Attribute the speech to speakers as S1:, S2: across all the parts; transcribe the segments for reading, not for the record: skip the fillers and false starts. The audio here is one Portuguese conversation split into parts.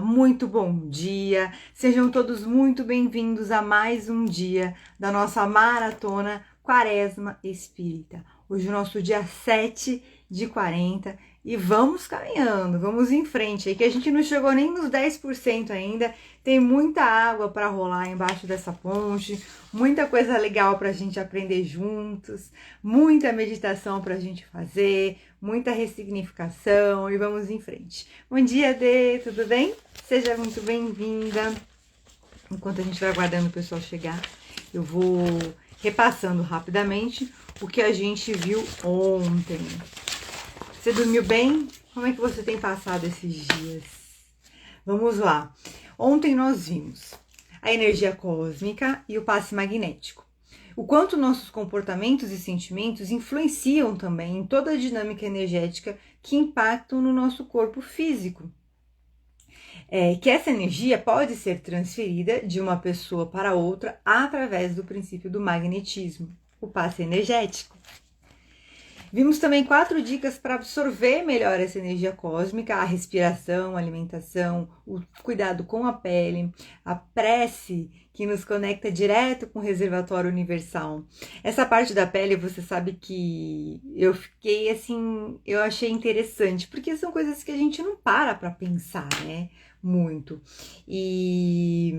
S1: Muito bom dia, sejam todos muito bem-vindos a mais um dia da nossa maratona Quaresma Espírita. Hoje é o nosso dia 7 de 40 e vamos caminhando, vamos em frente aí, que a gente não chegou nem nos 10% ainda, tem muita água para rolar embaixo dessa ponte, muita coisa legal para a gente aprender juntos, muita meditação para a gente fazer, muita ressignificação e vamos em frente. Bom dia, Dê, tudo bem? Seja muito bem-vinda. Enquanto a gente vai aguardando o pessoal chegar, eu vou repassando rapidamente o que a gente viu ontem. Você dormiu bem? Como é que você tem passado esses dias? Vamos lá. Ontem nós vimos a energia cósmica e o passe magnético. O quanto nossos comportamentos e sentimentos influenciam também em toda a dinâmica energética que impactam no nosso corpo físico. Que essa energia pode ser transferida de uma pessoa para outra através do princípio do magnetismo, o passe energético. Vimos também 4 dicas para absorver melhor essa energia cósmica: a respiração, a alimentação, o cuidado com a pele, a prece que nos conecta direto com o reservatório universal. Essa parte da pele, você sabe que eu fiquei assim, eu achei interessante, porque são coisas que a gente não para pensar, né? Muito. E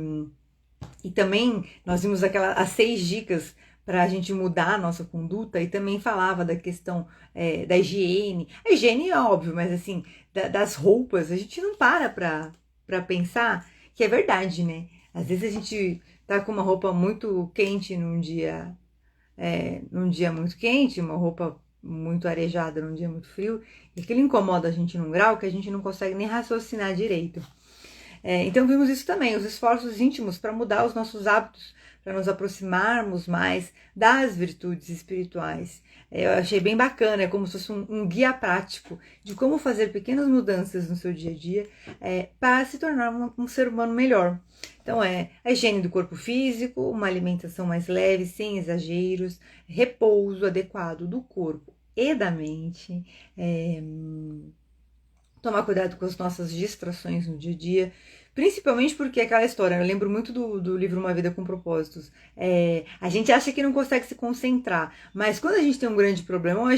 S1: também nós vimos as 6 dicas para a gente mudar a nossa conduta, e também falava da questão da higiene. A higiene é óbvio, mas assim, das roupas, a gente não para pensar que é verdade, né? Às vezes a gente tá com uma roupa muito quente num dia muito quente, uma roupa muito arejada num dia muito frio, e aquilo incomoda a gente num grau que a gente não consegue nem raciocinar direito. Então vimos isso também, os esforços íntimos para mudar os nossos hábitos, para nos aproximarmos mais das virtudes espirituais. Eu achei bem bacana, é como se fosse um guia prático de como fazer pequenas mudanças no seu dia a dia para se tornar um ser humano melhor. Então a higiene do corpo físico, uma alimentação mais leve, sem exageros, repouso adequado do corpo e da mente, tomar cuidado com as nossas distrações no dia a dia, principalmente porque aquela história, eu lembro muito do livro Uma Vida com Propósitos, a gente acha que não consegue se concentrar, mas quando a gente tem um grande problema,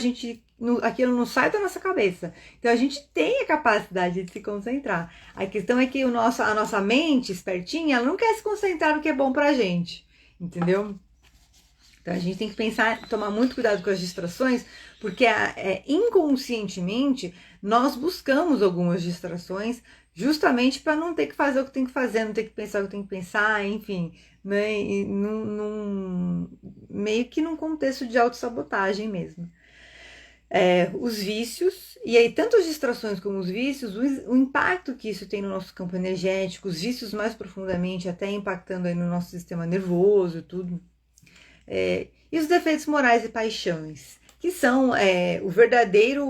S1: aquilo não sai da nossa cabeça, então a gente tem a capacidade de se concentrar. A questão é que a nossa mente espertinha, ela não quer se concentrar no que é bom pra gente, entendeu? Então a gente tem que pensar, tomar muito cuidado com as distrações, porque inconscientemente nós buscamos algumas distrações justamente para não ter que fazer o que tem que fazer, não ter que pensar o que tem que pensar, enfim, né? Meio que num contexto de autossabotagem mesmo. Os vícios, e aí tanto as distrações como os vícios, o impacto que isso tem no nosso campo energético, os vícios mais profundamente, até impactando aí no nosso sistema nervoso e tudo. E os defeitos morais e paixões, que são a verdadeira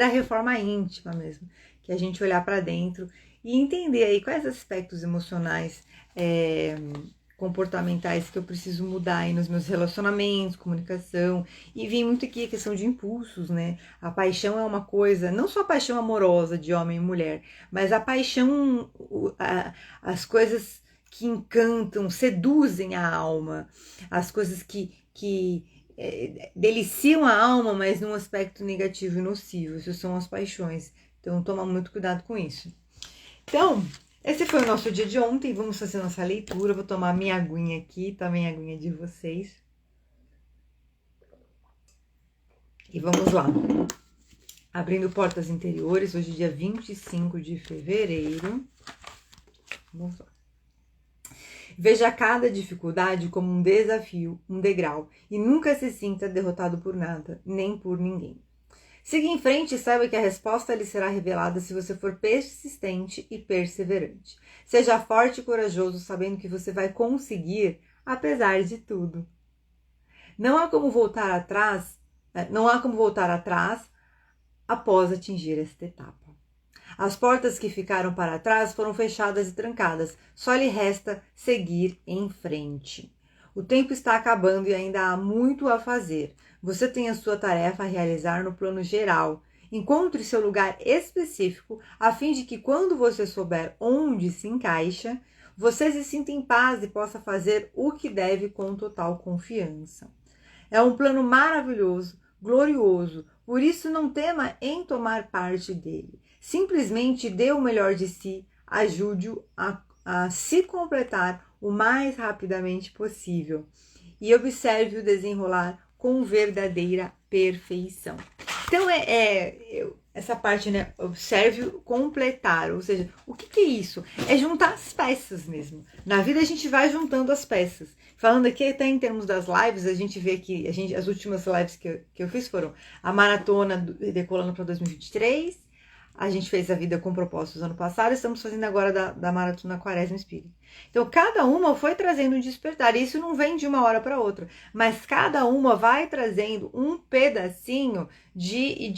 S1: reforma íntima mesmo, que a gente olhar para dentro e entender aí quais aspectos emocionais, comportamentais que eu preciso mudar aí nos meus relacionamentos, comunicação. E vem muito aqui a questão de impulsos, né? A paixão é uma coisa, não só a paixão amorosa de homem e mulher, mas a paixão, as coisas que encantam, seduzem a alma, as coisas que deliciam a alma, mas num aspecto negativo e nocivo. Isso são as paixões. Então, toma muito cuidado com isso. Então, esse foi o nosso dia de ontem. Vamos fazer nossa leitura. Vou tomar minha aguinha aqui, também a aguinha de vocês. E vamos lá. Abrindo portas interiores, hoje dia 25 de fevereiro. Vamos lá. Veja cada dificuldade como um desafio, um degrau, e nunca se sinta derrotado por nada, nem por ninguém. Siga em frente e saiba que a resposta lhe será revelada se você for persistente e perseverante. Seja forte e corajoso, sabendo que você vai conseguir, apesar de tudo. Não há como voltar atrás após atingir esta etapa. As portas que ficaram para trás foram fechadas e trancadas. Só lhe resta seguir em frente. O tempo está acabando e ainda há muito a fazer. Você tem a sua tarefa a realizar no plano geral Encontre seu lugar específico, a fim de que quando você souber onde se encaixa, você se sinta em paz e possa fazer o que deve com total confiança. É um plano maravilhoso, glorioso, por isso não tema em tomar parte dele. Simplesmente dê o melhor de si, ajude-o a se completar o mais rapidamente possível e observe o desenrolar com verdadeira perfeição. Então, essa parte, né? Observe completar, ou seja, o que é isso? É juntar as peças mesmo. Na vida a gente vai juntando as peças. Falando aqui até em termos das lives, a gente vê que as últimas lives que eu fiz foram a maratona Decolando para 2023, a gente fez a vida com propósitos ano passado, estamos fazendo agora da maratona Quaresma Espírita. Então, cada uma foi trazendo um despertar. E isso não vem de uma hora para outra, mas cada uma vai trazendo um pedacinho de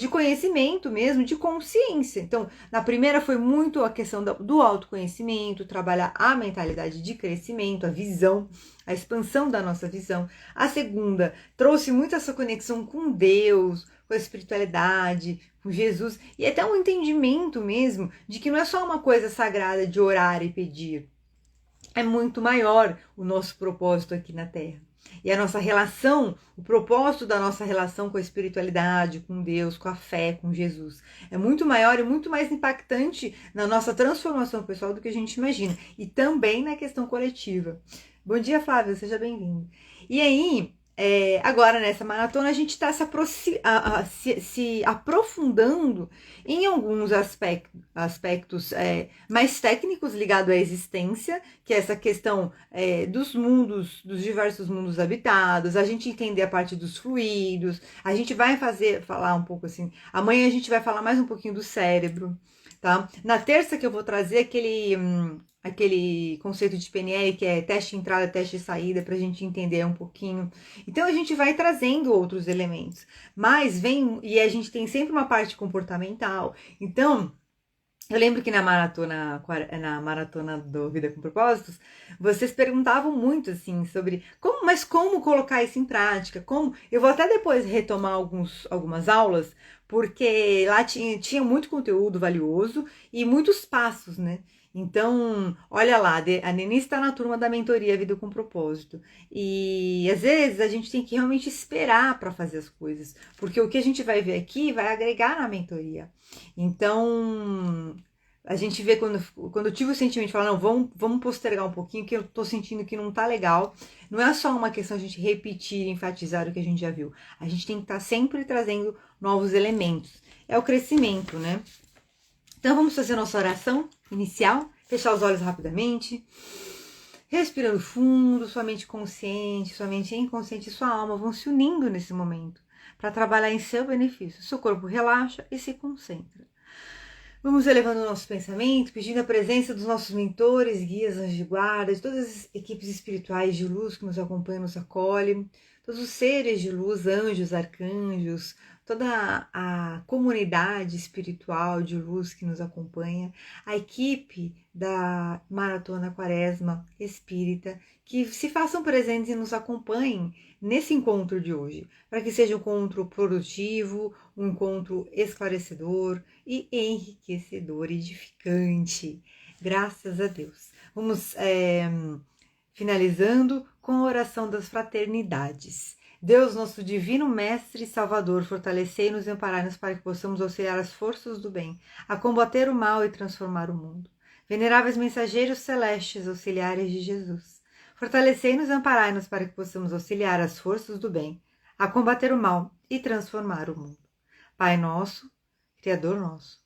S1: conhecimento mesmo, de consciência. Então, na primeira foi muito a questão do autoconhecimento, trabalhar a mentalidade de crescimento, a visão, a expansão da nossa visão. A segunda trouxe muito essa conexão com Deus, com a espiritualidade, com Jesus, e até um entendimento mesmo de que não é só uma coisa sagrada de orar e pedir. É muito maior o nosso propósito aqui na Terra. E a nossa relação, o propósito da nossa relação com a espiritualidade, com Deus, com a fé, com Jesus, é muito maior e muito mais impactante na nossa transformação pessoal do que a gente imagina. E também na questão coletiva. Bom dia, Flávia, seja bem-vindo. E aí, agora nessa maratona a gente está se aprofundando em alguns aspectos mais técnicos ligados à existência, que é essa questão dos diversos mundos habitados, a gente entender a parte dos fluidos, a gente vai falar um pouco assim, amanhã a gente vai falar mais um pouquinho do cérebro, tá? Na terça que eu vou trazer aquele conceito de PNL, que é teste de entrada, teste de saída, para a gente entender um pouquinho. Então, a gente vai trazendo outros elementos, mas e a gente tem sempre uma parte comportamental. Então, eu lembro que na maratona do Vida com Propósitos, vocês perguntavam muito, assim, sobre como colocar isso em prática, eu vou até depois retomar algumas aulas, porque lá tinha muito conteúdo valioso e muitos passos, né? Então, olha lá, a Neni está na turma da mentoria Vida com Propósito. E às vezes a gente tem que realmente esperar para fazer as coisas, porque o que a gente vai ver aqui vai agregar na mentoria. Então, a gente vê quando eu tive o sentimento de falar, não, vamos postergar um pouquinho, que eu tô sentindo que não tá legal. Não é só uma questão de a gente repetir, enfatizar o que a gente já viu. A gente tem que estar sempre trazendo novos elementos. É o crescimento, né? Então, vamos fazer nossa oração inicial, fechar os olhos rapidamente, respirando fundo, sua mente consciente, sua mente inconsciente e sua alma vão se unindo nesse momento para trabalhar em seu benefício. Seu corpo relaxa e se concentra. Vamos elevando o nosso pensamento, pedindo a presença dos nossos mentores, guias, anjos de guarda, de todas as equipes espirituais de luz que nos acompanham, nos acolhem, todos os seres de luz, anjos, arcanjos, toda a comunidade espiritual de luz que nos acompanha, a equipe da Maratona Quaresma Espírita, que se façam presentes e nos acompanhem nesse encontro de hoje, para que seja um encontro produtivo, um encontro esclarecedor e enriquecedor, edificante. Graças a Deus. Vamos finalizando com a oração das fraternidades. Deus, nosso divino Mestre e Salvador, fortalecei-nos e amparai-nos para que possamos auxiliar as forças do bem, a combater o mal e transformar o mundo. Veneráveis mensageiros celestes, auxiliares de Jesus, fortalecei-nos e amparai-nos para que possamos auxiliar as forças do bem, a combater o mal e transformar o mundo. Pai nosso, Criador nosso,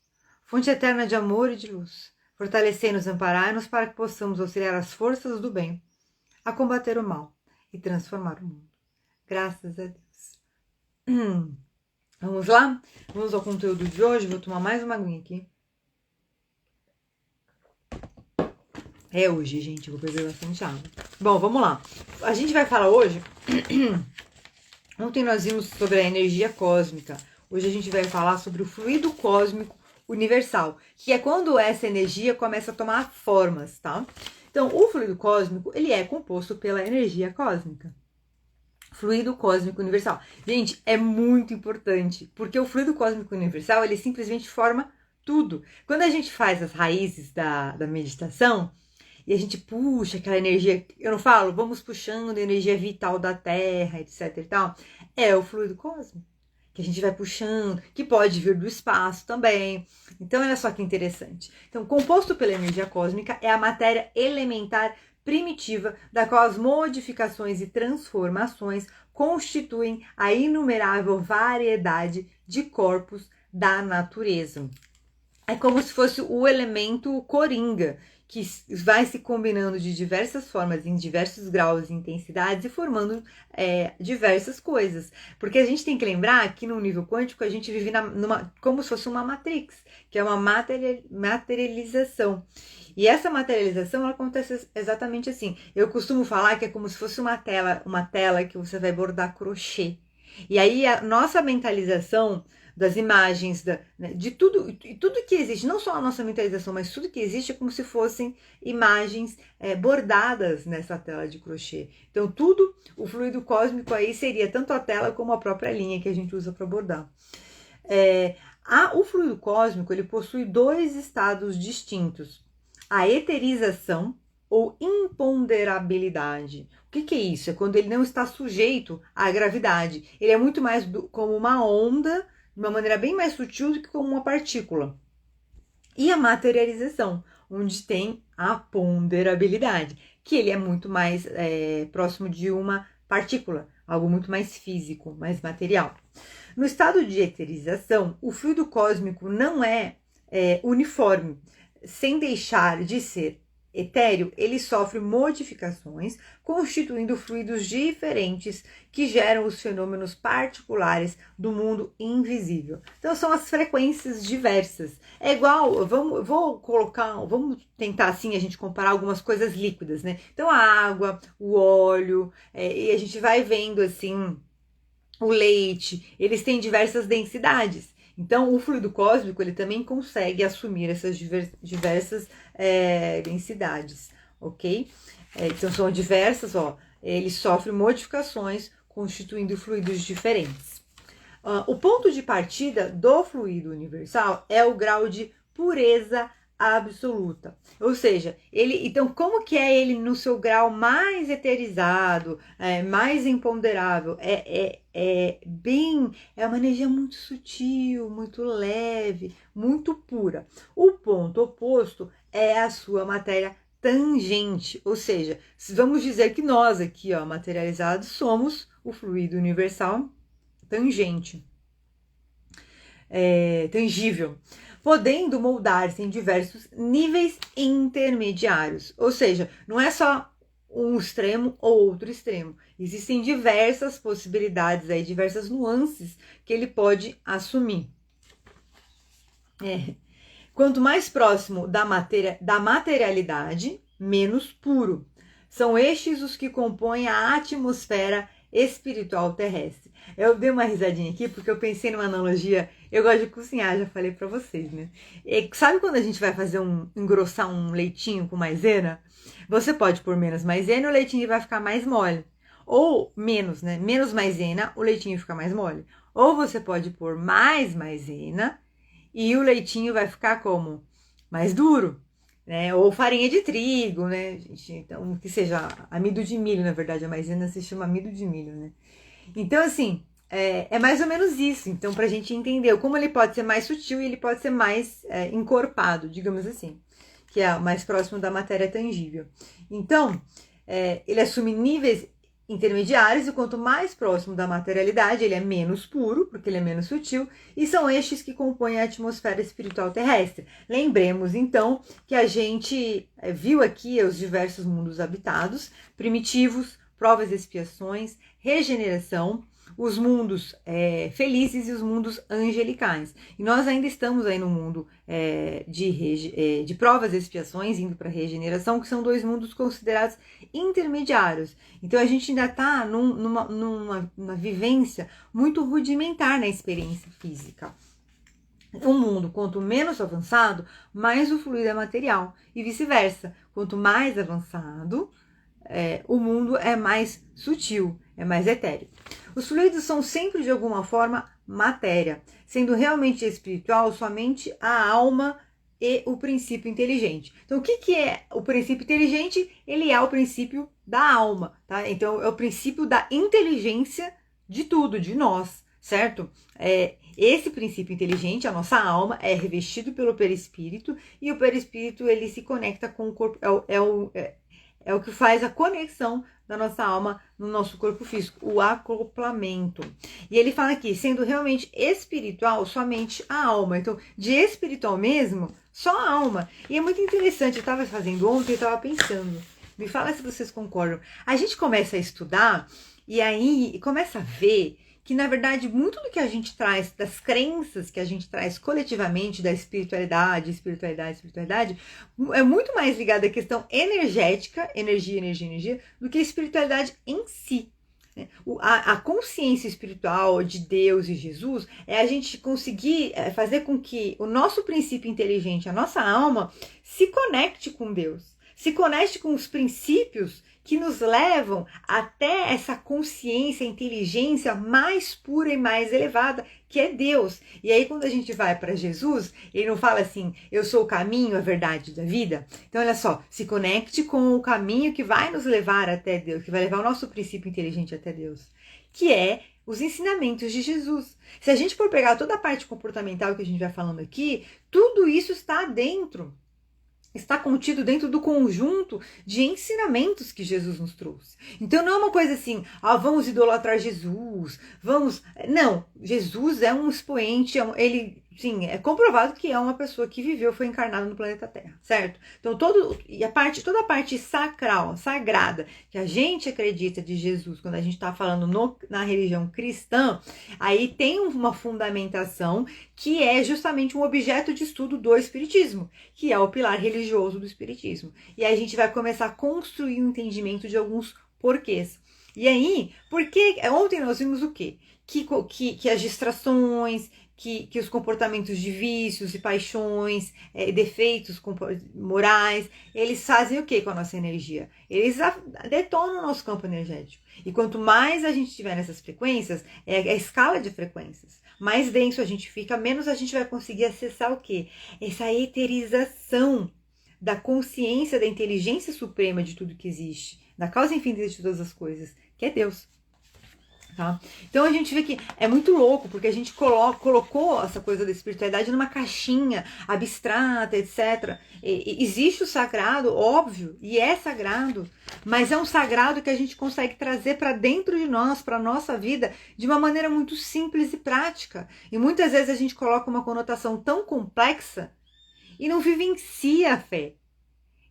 S1: fonte eterna de amor e de luz, fortalecei-nos e amparai-nos para que possamos auxiliar as forças do bem, a combater o mal e transformar o mundo. Graças a Deus. Vamos lá? Vamos ao conteúdo de hoje. Vou tomar mais uma aguinha aqui. É hoje, gente. Vou beber bastante água. Bom, vamos lá. A gente vai falar hoje... Ontem nós vimos sobre a energia cósmica. Hoje a gente vai falar sobre o fluido cósmico universal, que é quando essa energia começa a tomar formas, tá? Então, o fluido cósmico, ele é composto pela energia cósmica. Fluido cósmico universal. Gente, é muito importante, porque o fluido cósmico universal, ele simplesmente forma tudo. Quando a gente faz as raízes da meditação, e a gente puxa aquela energia, eu não falo, vamos puxando a energia vital da Terra, etc e tal, é o fluido cósmico, que a gente vai puxando, que pode vir do espaço também. Então, olha só que interessante. Então, composto pela energia cósmica é a matéria elementar primitiva, da qual as modificações e transformações constituem a inumerável variedade de corpos da natureza. É como se fosse o elemento coringa, que vai se combinando de diversas formas, em diversos graus e intensidades, e formando diversas coisas. Porque a gente tem que lembrar que no nível quântico a gente vive como se fosse uma matrix, que é uma materialização. E essa materialização ela acontece exatamente assim. Eu costumo falar que é como se fosse uma tela que você vai bordar crochê. E aí a nossa mentalização das imagens, de tudo que existe, não só a nossa mentalização, mas tudo que existe é como se fossem imagens bordadas nessa tela de crochê. Então tudo, o fluido cósmico aí seria tanto a tela como a própria linha que a gente usa para bordar. O fluido cósmico ele possui dois estados distintos: a eterização ou imponderabilidade. O que é isso? É quando ele não está sujeito à gravidade. Ele é muito mais como uma onda, de uma maneira bem mais sutil do que como uma partícula. E a materialização, onde tem a ponderabilidade, que ele é muito mais próximo de uma partícula, algo muito mais físico, mais material. No estado de eterização, o fluido cósmico não é uniforme. Sem deixar de ser etéreo, ele sofre modificações, constituindo fluidos diferentes que geram os fenômenos particulares do mundo invisível. Então são as frequências diversas. É igual, vamos tentar assim a gente comparar algumas coisas líquidas, né? Então a água, o óleo, e a gente vai vendo assim o leite, eles têm diversas densidades. Então, o fluido cósmico, ele também consegue assumir essas diversas densidades, ok? Então, são diversas, ele sofre modificações, constituindo fluidos diferentes. O ponto de partida do fluido universal é o grau de pureza absoluta. Ou seja, então, como que é ele no seu grau mais eterizado, mais imponderável? É uma energia muito sutil, muito leve, muito pura. O ponto oposto é a sua matéria tangente, ou seja, vamos dizer que nós aqui, materializados, somos o fluido universal tangente, tangível, podendo moldar-se em diversos níveis intermediários. Ou seja, não é só um extremo ou outro extremo. Existem diversas possibilidades, diversas nuances que ele pode assumir. Quanto mais próximo da materialidade, menos puro. São estes os que compõem a atmosfera espiritual terrestre. Eu dei uma risadinha aqui porque eu pensei numa analogia. Eu gosto de cozinhar, já falei pra vocês, né? Sabe quando a gente vai engrossar um leitinho com maisena? Você pode pôr menos maisena e o leitinho vai ficar mais mole. Ou menos, né? Menos maisena, o leitinho fica mais mole. Ou você pode pôr mais maisena e o leitinho vai ficar como? Mais duro. Né? Ou farinha de trigo, né, gente? Então, que seja amido de milho, na verdade, a maisena se chama amido de milho, né? Então, assim, é mais ou menos isso. Então, pra gente entender como ele pode ser mais sutil e ele pode ser mais encorpado, digamos assim, que é mais próximo da matéria tangível. Então, ele assume níveis intermediários, e quanto mais próximo da materialidade, ele é menos puro, porque ele é menos sutil, e são estes que compõem a atmosfera espiritual terrestre. Lembremos, então, que a gente viu aqui os diversos mundos habitados, primitivos, provas e expiações, regeneração, os mundos felizes e os mundos angelicais. E nós ainda estamos aí no mundo de provas e expiações, indo para a regeneração, que são dois mundos considerados intermediários. Então a gente ainda está numa vivência muito rudimentar na experiência física. Um mundo, quanto menos avançado, mais o fluido é material, e vice-versa. Quanto mais avançado, o mundo é mais sutil. é mais etéreo. Os fluidos são sempre de alguma forma matéria, sendo realmente espiritual somente a alma e o princípio inteligente. Então, o que é o princípio inteligente? Ele é o princípio da alma, tá? Então, é o princípio da inteligência de tudo, de nós, certo? Esse princípio inteligente, a nossa alma, é revestido pelo perispírito, e o perispírito, ele se conecta com o corpo, é o que faz a conexão da nossa alma no nosso corpo físico, o acoplamento. E ele fala aqui, sendo realmente espiritual, somente a alma. Então, de espiritual mesmo, só a alma. E é muito interessante, eu estava fazendo ontem, eu estava pensando, me fala se vocês concordam. A gente começa a estudar e aí começa a ver que, na verdade, muito do que a gente traz, das crenças que a gente traz coletivamente, da espiritualidade, é muito mais ligado à questão energética, energia, do que a espiritualidade em si. A consciência espiritual de Deus e Jesus é a gente conseguir fazer com que o nosso princípio inteligente, a nossa alma, se conecte com Deus, se conecte com os princípios que nos levam até essa consciência, inteligência mais pura e mais elevada, que é Deus. E aí, quando a gente vai para Jesus, ele não fala assim, eu sou o caminho, a verdade da vida. Então, olha só, se conecte com o caminho que vai nos levar até Deus, que vai levar o nosso princípio inteligente até Deus, que é os ensinamentos de Jesus. Se a gente for pegar toda a parte comportamental que a gente vai falando aqui, tudo isso está dentro. Está contido dentro do conjunto de ensinamentos que Jesus nos trouxe. Então não é uma coisa assim, vamos idolatrar Jesus, vamos... Não, Jesus é um expoente, ele, sim, é comprovado que é uma pessoa que viveu, foi encarnado no planeta Terra, certo? Então toda a parte sacral, sagrada, que a gente acredita de Jesus, quando a gente está falando na religião cristã, aí tem uma fundamentação que é justamente um objeto de estudo do espiritismo, que é o pilar religioso do espiritismo. E aí a gente vai começar a construir um entendimento de alguns porquês. E aí, porque ontem nós vimos o quê? Que as distrações, que os comportamentos de vícios e paixões, defeitos morais, eles fazem o quê com a nossa energia? Eles detonam o nosso campo energético. E quanto mais a gente estiver nessas frequências, é a escala de frequências, mais denso a gente fica, menos a gente vai conseguir acessar o quê? Essa eterização da consciência, da inteligência suprema de tudo que existe, da causa infinita de todas as coisas, que é Deus. Tá? Então a gente vê que é muito louco, porque a gente colocou essa coisa da espiritualidade numa caixinha abstrata, etc. Existe o sagrado, óbvio, e é sagrado, mas é um sagrado que a gente consegue trazer para dentro de nós, para a nossa vida, de uma maneira muito simples e prática. E muitas vezes a gente coloca uma conotação tão complexa e não vivencia a fé.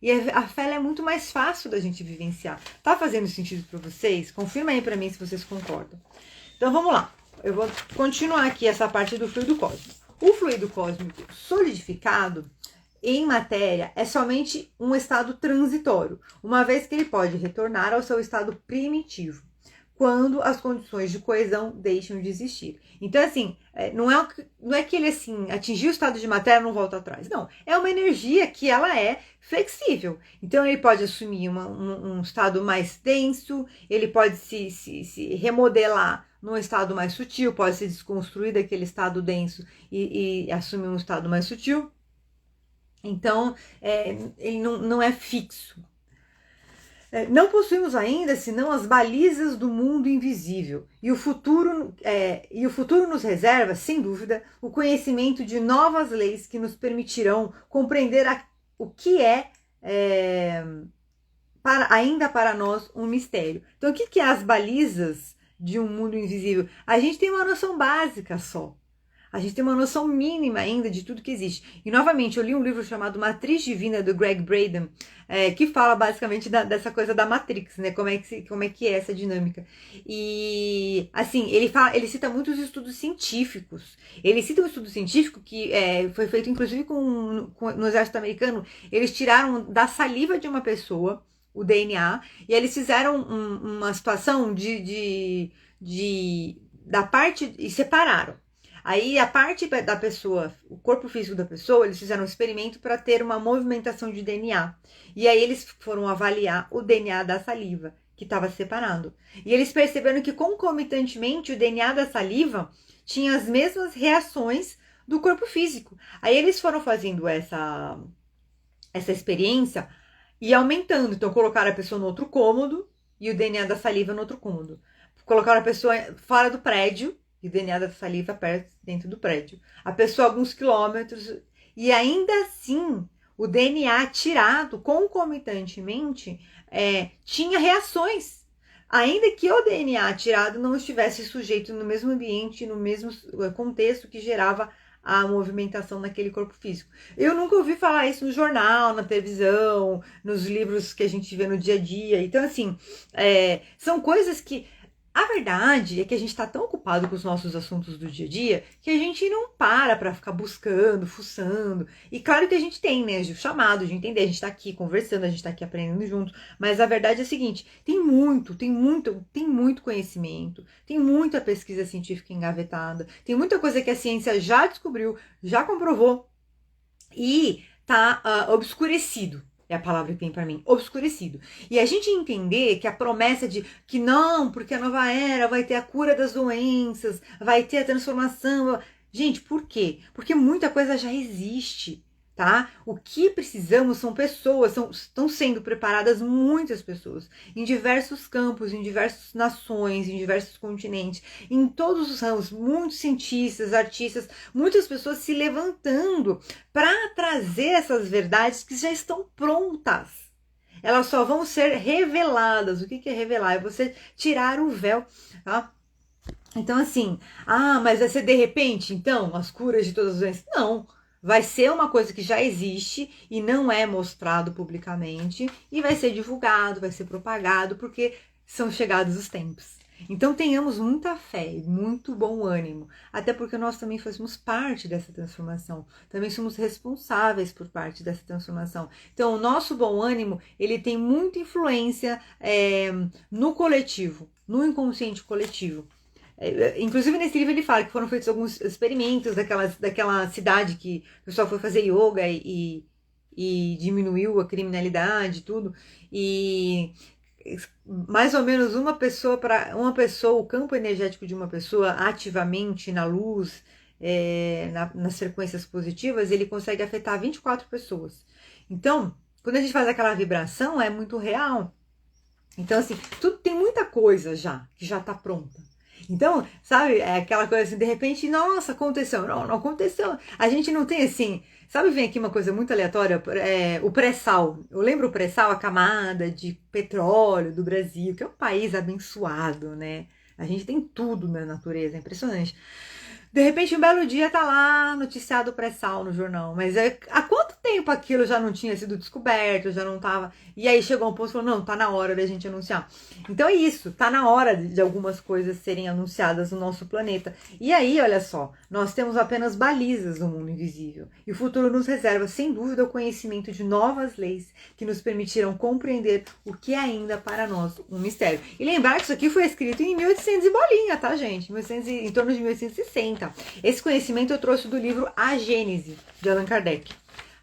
S1: E a fé é muito mais fácil da gente vivenciar. Tá fazendo sentido para vocês? Confirma aí para mim se vocês concordam. Então vamos lá. Eu vou continuar aqui essa parte do fluido cósmico. O fluido cósmico solidificado em matéria é somente um estado transitório, uma vez que ele pode retornar ao seu estado primitivo, quando as condições de coesão deixam de existir. Então, assim, não é que ele, assim, atingiu o estado de matéria e não volta atrás. Não, é uma energia que ela é flexível. Então, ele pode assumir um estado mais denso, ele pode se remodelar num estado mais sutil, pode se desconstruir daquele estado denso e assumir um estado mais sutil. Então, ele não é fixo. Não possuímos ainda senão as balizas do mundo invisível, e o futuro nos reserva, sem dúvida, o conhecimento de novas leis que nos permitirão compreender o que ainda para nós um mistério. Então, o que é as balizas de um mundo invisível? A gente tem uma noção básica só. A gente tem uma noção mínima ainda de tudo que existe. E, novamente, eu li um livro chamado Matriz Divina, do Gregg Braden, que fala basicamente dessa coisa da Matrix, né? Como é que é essa dinâmica. E, assim, ele cita muitos estudos científicos. Ele cita um estudo científico que foi feito, inclusive, no exército americano. Eles tiraram da saliva de uma pessoa o DNA, e eles fizeram uma situação da parte, e separaram. Aí a parte da pessoa, o corpo físico da pessoa, eles fizeram um experimento para ter uma movimentação de DNA. E aí eles foram avaliar o DNA da saliva. que estava separado. E eles perceberam que concomitantemente o DNA da saliva tinha as mesmas reações do corpo físico. Aí eles foram fazendo essa experiência e aumentando. Então colocaram a pessoa no outro cômodo e o DNA da saliva no outro cômodo. Colocaram a pessoa fora do prédio e o DNA da saliva perto dentro do prédio. A pessoa alguns quilômetros e ainda assim o DNA tirado concomitantemente tinha reações. Ainda que o DNA tirado não estivesse sujeito no mesmo ambiente, no mesmo contexto que gerava a movimentação naquele corpo físico. Eu nunca ouvi falar isso no jornal, na televisão, nos livros que a gente vê no dia a dia. Então, assim, são coisas que... A verdade é que a gente está tão ocupado com os nossos assuntos do dia a dia que a gente não para ficar buscando, fuçando. E claro que a gente tem, né, o chamado de entender, a gente está aqui conversando, a gente está aqui aprendendo juntos. Mas a verdade é a seguinte, tem muito conhecimento, tem muita pesquisa científica engavetada, tem muita coisa que a ciência já descobriu, já comprovou e está obscurecido. É a palavra que vem para mim, obscurecido. E a gente entender que a promessa de que não, porque a nova era vai ter a cura das doenças, vai ter a transformação. Gente, por quê? Porque muita coisa já existe, tá? O que precisamos são pessoas, estão sendo preparadas muitas pessoas, em diversos campos, em diversas nações, em diversos continentes, em todos os ramos, muitos cientistas, artistas, muitas pessoas se levantando para trazer essas verdades que já estão prontas. Elas só vão ser reveladas. O que é revelar? É você tirar o véu, tá? Então assim, mas vai ser de repente, então, as curas de todas as doenças? Não. Vai ser uma coisa que já existe e não é mostrado publicamente e vai ser divulgado, vai ser propagado, porque são chegados os tempos. Então tenhamos muita fé e muito bom ânimo, até porque nós também fazemos parte dessa transformação, também somos responsáveis por parte dessa transformação. Então o nosso bom ânimo, ele tem muita influência no coletivo, no inconsciente coletivo. Inclusive nesse livro ele fala que foram feitos alguns experimentos daquela cidade que o pessoal foi fazer yoga e diminuiu a criminalidade e tudo, e mais ou menos uma pessoa, o campo energético de uma pessoa ativamente na luz, nas frequências positivas, ele consegue afetar 24 pessoas. Então, quando a gente faz aquela vibração, é muito real. Então assim, tudo tem muita coisa que já está pronta. Então, sabe, é aquela coisa assim, de repente, nossa, aconteceu. Não aconteceu. A gente não tem assim, sabe, vem aqui uma coisa muito aleatória, o pré-sal. Eu lembro o pré-sal, a camada de petróleo do Brasil, que é um país abençoado, né? A gente tem tudo na natureza, é impressionante. De repente, um belo dia tá lá noticiado o pré-sal no jornal. Mas há quanto tempo aquilo já não tinha sido descoberto, já não tava... E aí chegou um ponto e falou, não, tá na hora da gente anunciar. Então é isso, tá na hora de algumas coisas serem anunciadas no nosso planeta. E aí, olha só, nós temos apenas balizas no mundo invisível. E o futuro nos reserva, sem dúvida, o conhecimento de novas leis que nos permitirão compreender o que é ainda para nós um mistério. E lembrar que isso aqui foi escrito em 1800 e bolinha, tá, gente? Em torno de 1860. Esse conhecimento eu trouxe do livro A Gênese, de Allan Kardec.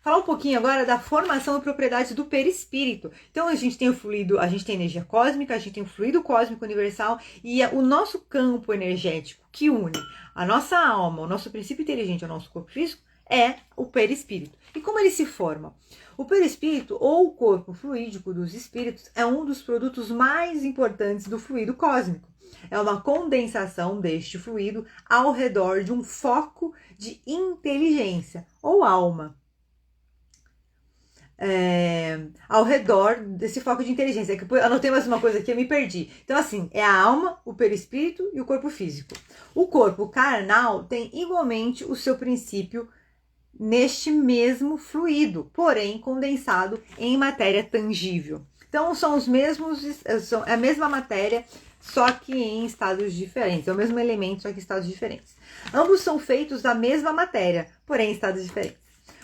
S1: Falar um pouquinho agora da formação e propriedades do perispírito. Então a gente tem o fluido, a gente tem energia cósmica, a gente tem o fluido cósmico universal e o nosso campo energético que une a nossa alma, o nosso princípio inteligente ao nosso corpo físico é o perispírito. E como ele se forma? O perispírito, ou o corpo fluídico dos espíritos, é um dos produtos mais importantes do fluido cósmico. É uma condensação deste fluido ao redor de um foco de inteligência, ou alma. Ao redor desse foco de inteligência. Eu anotei mais uma coisa aqui, eu me perdi. Então, assim, é a alma, o perispírito e o corpo físico. O corpo carnal tem igualmente o seu princípio neste mesmo fluido, porém condensado em matéria tangível. Então, são os mesmos, é a mesma matéria, só que em estados diferentes. É o mesmo elemento, só que em estados diferentes. Ambos são feitos da mesma matéria, porém em estados diferentes.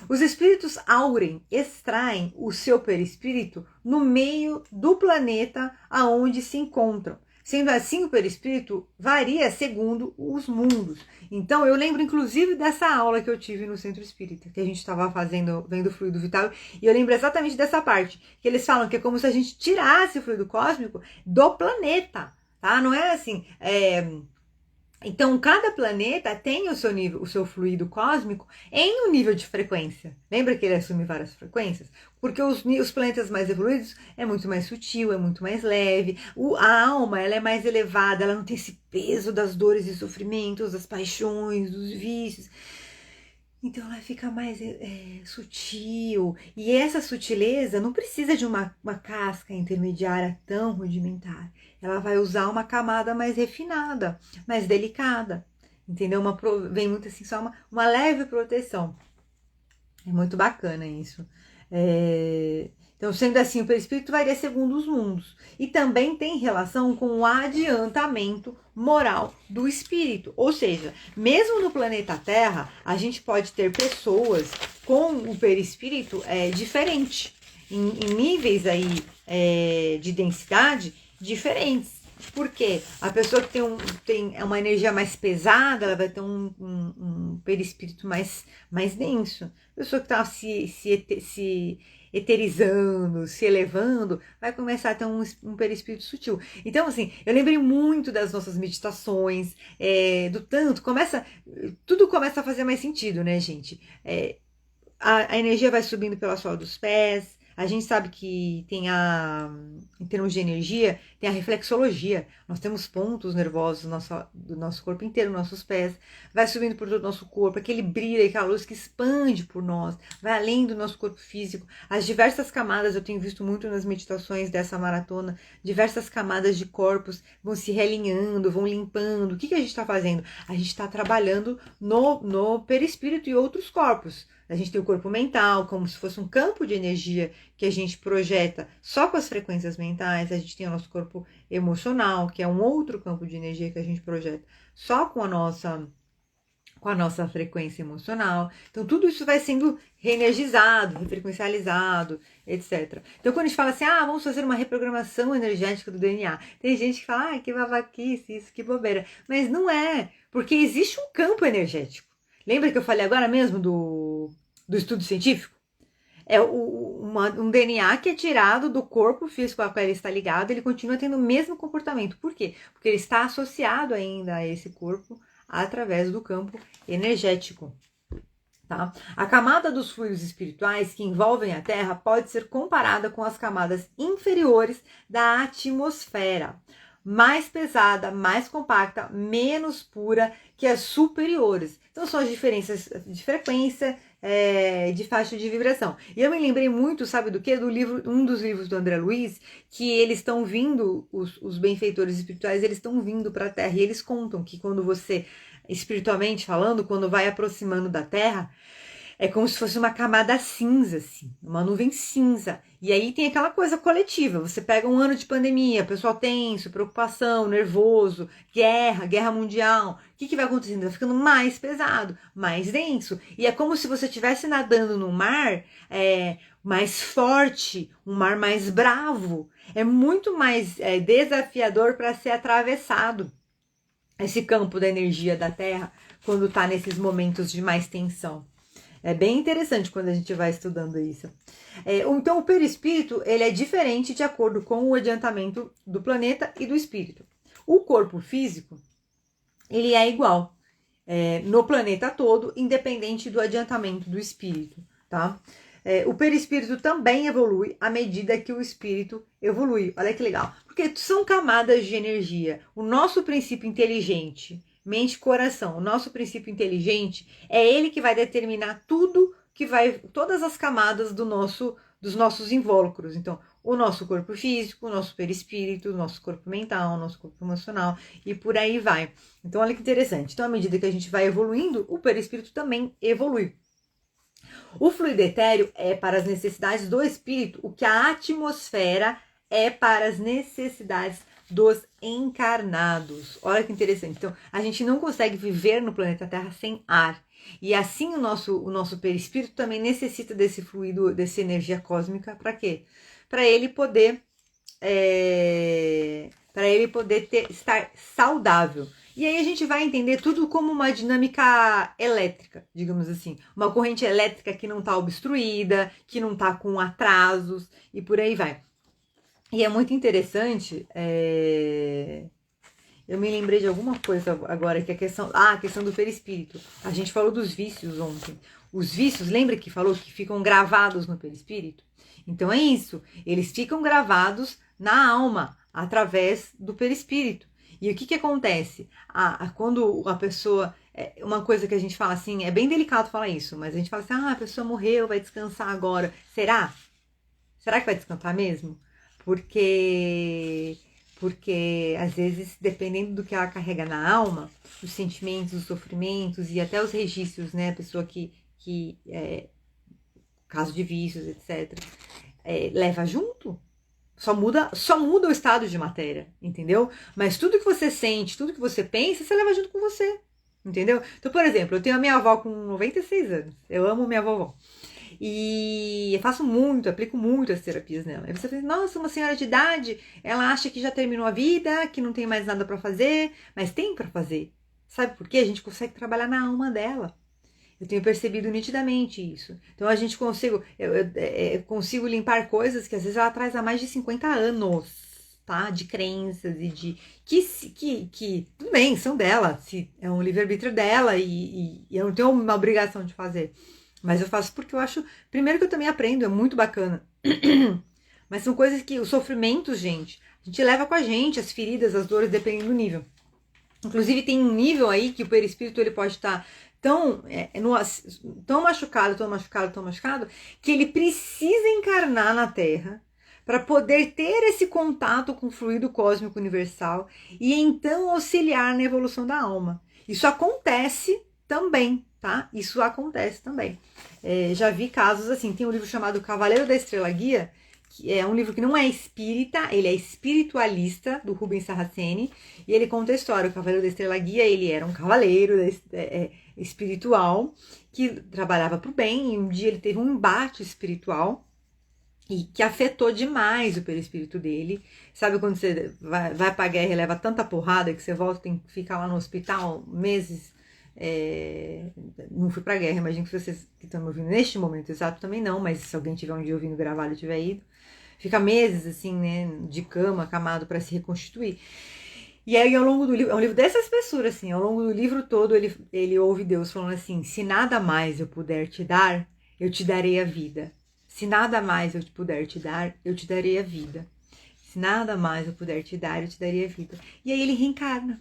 S1: Os espíritos áurem extraem o seu perispírito no meio do planeta aonde se encontram, Sendo assim, o perispírito varia segundo os mundos. Então, eu lembro, inclusive, dessa aula que eu tive no Centro Espírita, que a gente estava vendo o fluido vital, e eu lembro exatamente dessa parte, que eles falam que é como se a gente tirasse o fluido cósmico do planeta, tá? Não é assim, então, cada planeta tem o seu nível, o seu fluido cósmico em um nível de frequência. Lembra que ele assume várias frequências? Porque os planetas mais evoluídos é muito mais sutil, é muito mais leve. A alma, ela é mais elevada, ela não tem esse peso das dores e sofrimentos, das paixões, dos vícios. Então ela fica mais sutil. E essa sutileza não precisa de uma casca intermediária tão rudimentar. Ela vai usar uma camada mais refinada, mais delicada. Entendeu? Vem muito assim, só uma leve proteção. É muito bacana isso. Então, sendo assim, o perispírito varia segundo os mundos. E também tem relação com o adiantamento moral do espírito. Ou seja, mesmo no planeta Terra, a gente pode ter pessoas com o perispírito diferente, em níveis aí, de densidade diferentes. Porque a pessoa que tem uma energia mais pesada, ela vai ter um perispírito mais denso. A pessoa que está se eterizando, se elevando, vai começar a ter um perispírito sutil. Então, assim, eu lembrei muito das nossas meditações, do tanto, tudo começa a fazer mais sentido, né, gente? A energia vai subindo pela sola dos pés. A gente sabe que em termos de energia, tem a reflexologia. Nós temos pontos nervosos do nosso corpo inteiro, nossos pés. Vai subindo por todo o nosso corpo, aquele brilho, aquela luz que expande por nós, vai além do nosso corpo físico. As diversas camadas, eu tenho visto muito nas meditações dessa maratona, diversas camadas de corpos vão se realinhando, vão limpando. O que a gente está fazendo? A gente está trabalhando no perispírito e outros corpos. A gente tem o corpo mental, como se fosse um campo de energia que a gente projeta só com as frequências mentais. A gente tem o nosso corpo emocional, que é um outro campo de energia que a gente projeta só com a nossa frequência emocional. Então, tudo isso vai sendo reenergizado, refrequencializado, etc. Então, quando a gente fala assim, vamos fazer uma reprogramação energética do DNA, tem gente que fala, que babaquice, isso, que bobeira. Mas não é, porque existe um campo energético. Lembra que eu falei agora mesmo do estudo científico? É um DNA que é tirado do corpo físico ao qual ele está ligado, ele continua tendo o mesmo comportamento. Por quê? Porque ele está associado ainda a esse corpo através do campo energético. Tá? A camada dos fluidos espirituais que envolvem a Terra pode ser comparada com as camadas inferiores da atmosfera. Mais pesada, mais compacta, menos pura que as superiores. Então são as diferenças de frequência, de faixa de vibração. E eu me lembrei muito, sabe do que? Um dos livros do André Luiz, que eles estão vindo, os benfeitores espirituais, eles estão vindo para a Terra, e eles contam que quando você, espiritualmente falando, quando vai aproximando da Terra, é como se fosse uma camada cinza, assim, uma nuvem cinza. E aí tem aquela coisa coletiva. Você pega um ano de pandemia, pessoal tenso, preocupação, nervoso, guerra mundial. O que vai acontecendo? Vai ficando mais pesado, mais denso. E é como se você estivesse nadando num mar mais forte, um mar mais bravo. É muito mais desafiador para ser atravessado esse campo da energia da Terra quando está nesses momentos de mais tensão. É bem interessante quando a gente vai estudando isso. Então, o perispírito ele é diferente de acordo com o adiantamento do planeta e do espírito. O corpo físico ele é igual no planeta todo, independente do adiantamento do espírito. Tá? O perispírito também evolui à medida que o espírito evolui. Olha que legal. Porque são camadas de energia. O nosso princípio inteligente, mente e coração, o nosso princípio inteligente, é ele que vai determinar todas as camadas dos nossos invólucros. Então, o nosso corpo físico, o nosso perispírito, o nosso corpo mental, o nosso corpo emocional e por aí vai. Então, olha que interessante. Então, à medida que a gente vai evoluindo, o perispírito também evolui. O fluido etéreo é para as necessidades do espírito, o que a atmosfera é para as necessidades dos encarnados. Olha que interessante. Então, a gente não consegue viver no planeta Terra sem ar. E assim o nosso perispírito também necessita desse fluido, dessa energia cósmica. Para quê? Para ele poder para ele poder estar saudável. E aí a gente vai entender tudo como uma dinâmica elétrica, digamos assim. Uma corrente elétrica que não está obstruída, que não está com atrasos e por aí vai. E é muito interessante, eu me lembrei de alguma coisa agora, que a questão do perispírito. A gente falou dos vícios ontem. Os vícios, lembra que falou que ficam gravados no perispírito? Então é isso, eles ficam gravados na alma, através do perispírito. E o que acontece? Quando a pessoa... uma coisa que a gente fala assim, é bem delicado falar isso, mas a gente fala assim, a pessoa morreu, vai descansar agora. Será? Será que vai descansar mesmo? Porque às vezes, dependendo do que ela carrega na alma, os sentimentos, os sofrimentos e até os registros, né? A pessoa que caso de vícios, etc., leva junto. Só muda o estado de matéria, entendeu? Mas tudo que você sente, tudo que você pensa, você leva junto com você, entendeu? Então, por exemplo, eu tenho a minha avó com 96 anos. Eu amo minha vovó. E eu faço muito, aplico muito as terapias nela. Aí você pensa, nossa, uma senhora de idade, ela acha que já terminou a vida, que não tem mais nada pra fazer, mas tem pra fazer. Sabe por quê? A gente consegue trabalhar na alma dela. Eu tenho percebido nitidamente isso. Então a gente consigo limpar coisas que às vezes ela traz há mais de 50 anos, tá? De crenças e de... Que tudo bem, são dela. Se é um livre-arbítrio dela e eu não tenho uma obrigação de fazer. Mas eu faço porque eu acho... Primeiro que eu também aprendo, é muito bacana. Mas são coisas que... Os sofrimentos, gente, a gente leva com a gente, as feridas, as dores, dependendo do nível. Inclusive tem um nível aí que o perispírito ele pode estar tão machucado, que ele precisa encarnar na Terra para poder ter esse contato com o fluido cósmico universal e então auxiliar na evolução da alma. Isso acontece também, tá? Isso acontece também. Já vi casos assim, tem um livro chamado Cavaleiro da Estrela Guia, que é um livro que não é espírita, ele é espiritualista, do Rubens Saraceni, e ele conta a história. O Cavaleiro da Estrela Guia, ele era um cavaleiro espiritual, que trabalhava para o bem, e um dia ele teve um embate espiritual, e que afetou demais o perispírito dele. Sabe quando você vai pra guerra e leva tanta porrada que você volta e tem que ficar lá no hospital meses? Não fui pra guerra, imagino que vocês que estão me ouvindo neste momento exato também não, mas se alguém tiver um dia ouvindo gravado e tiver ido, fica meses assim, né, de cama, acamado para se reconstituir. E aí ao longo do livro, é um livro dessa espessura assim, ao longo do livro todo ele ouve Deus falando assim: se nada mais eu puder te dar, eu te darei a vida. Se nada mais eu puder te dar, eu te darei a vida. Se nada mais eu puder te dar, eu te darei a vida. E aí ele reencarna.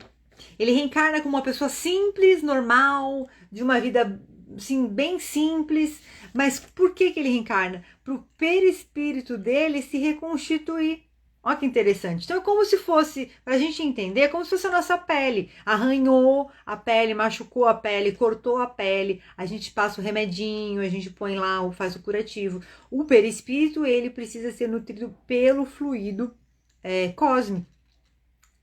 S1: Ele reencarna como uma pessoa simples, normal, de uma vida assim, bem simples. Mas por que ele reencarna? Para o perispírito dele se reconstituir. Olha que interessante. Então é como se fosse, para a gente entender, é como se fosse a nossa pele. Arranhou a pele, machucou a pele, cortou a pele. A gente passa o remedinho, a gente põe lá, faz o curativo. O perispírito, ele precisa ser nutrido pelo fluido cósmico.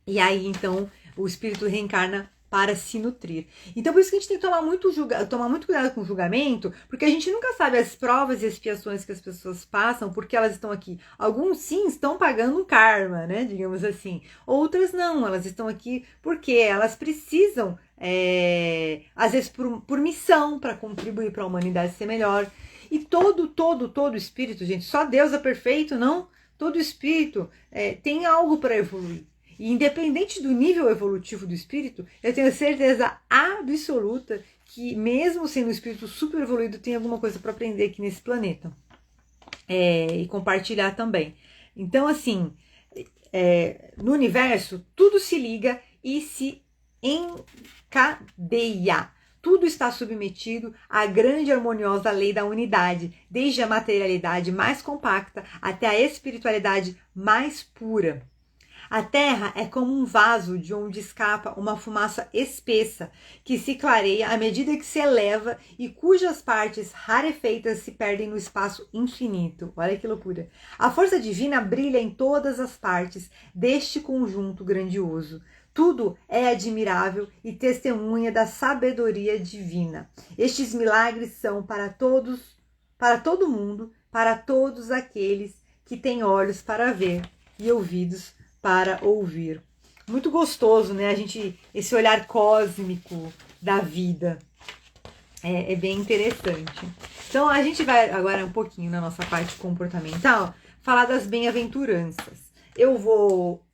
S1: E aí, então, o espírito reencarna para se nutrir. Então, por isso que a gente tem que tomar muito cuidado com o julgamento, porque a gente nunca sabe as provas e expiações que as pessoas passam, porque elas estão aqui. Alguns, sim, estão pagando um karma, né, digamos assim. Outras não, elas estão aqui porque elas precisam, às vezes, por missão, para contribuir para a humanidade ser melhor. E todo espírito, gente, só Deus é perfeito, não? Todo espírito tem algo para evoluir. E independente do nível evolutivo do espírito, eu tenho certeza absoluta que mesmo sendo um espírito super evoluído, tem alguma coisa para aprender aqui nesse planeta. E compartilhar também. Então, assim, no universo, tudo se liga e se encadeia. Tudo está submetido à grande e harmoniosa lei da unidade, desde a materialidade mais compacta até a espiritualidade mais pura. A Terra é como um vaso de onde escapa uma fumaça espessa, que se clareia à medida que se eleva e cujas partes rarefeitas se perdem no espaço infinito. Olha que loucura! A força divina brilha em todas as partes deste conjunto grandioso. Tudo é admirável e testemunha da sabedoria divina. Estes milagres são para todo mundo, para todos aqueles que têm olhos para ver e ouvidos para ouvir. Muito gostoso, né? Esse olhar cósmico da vida. É bem interessante. Então, a gente vai agora um pouquinho na nossa parte comportamental falar das bem-aventuranças. Eu vou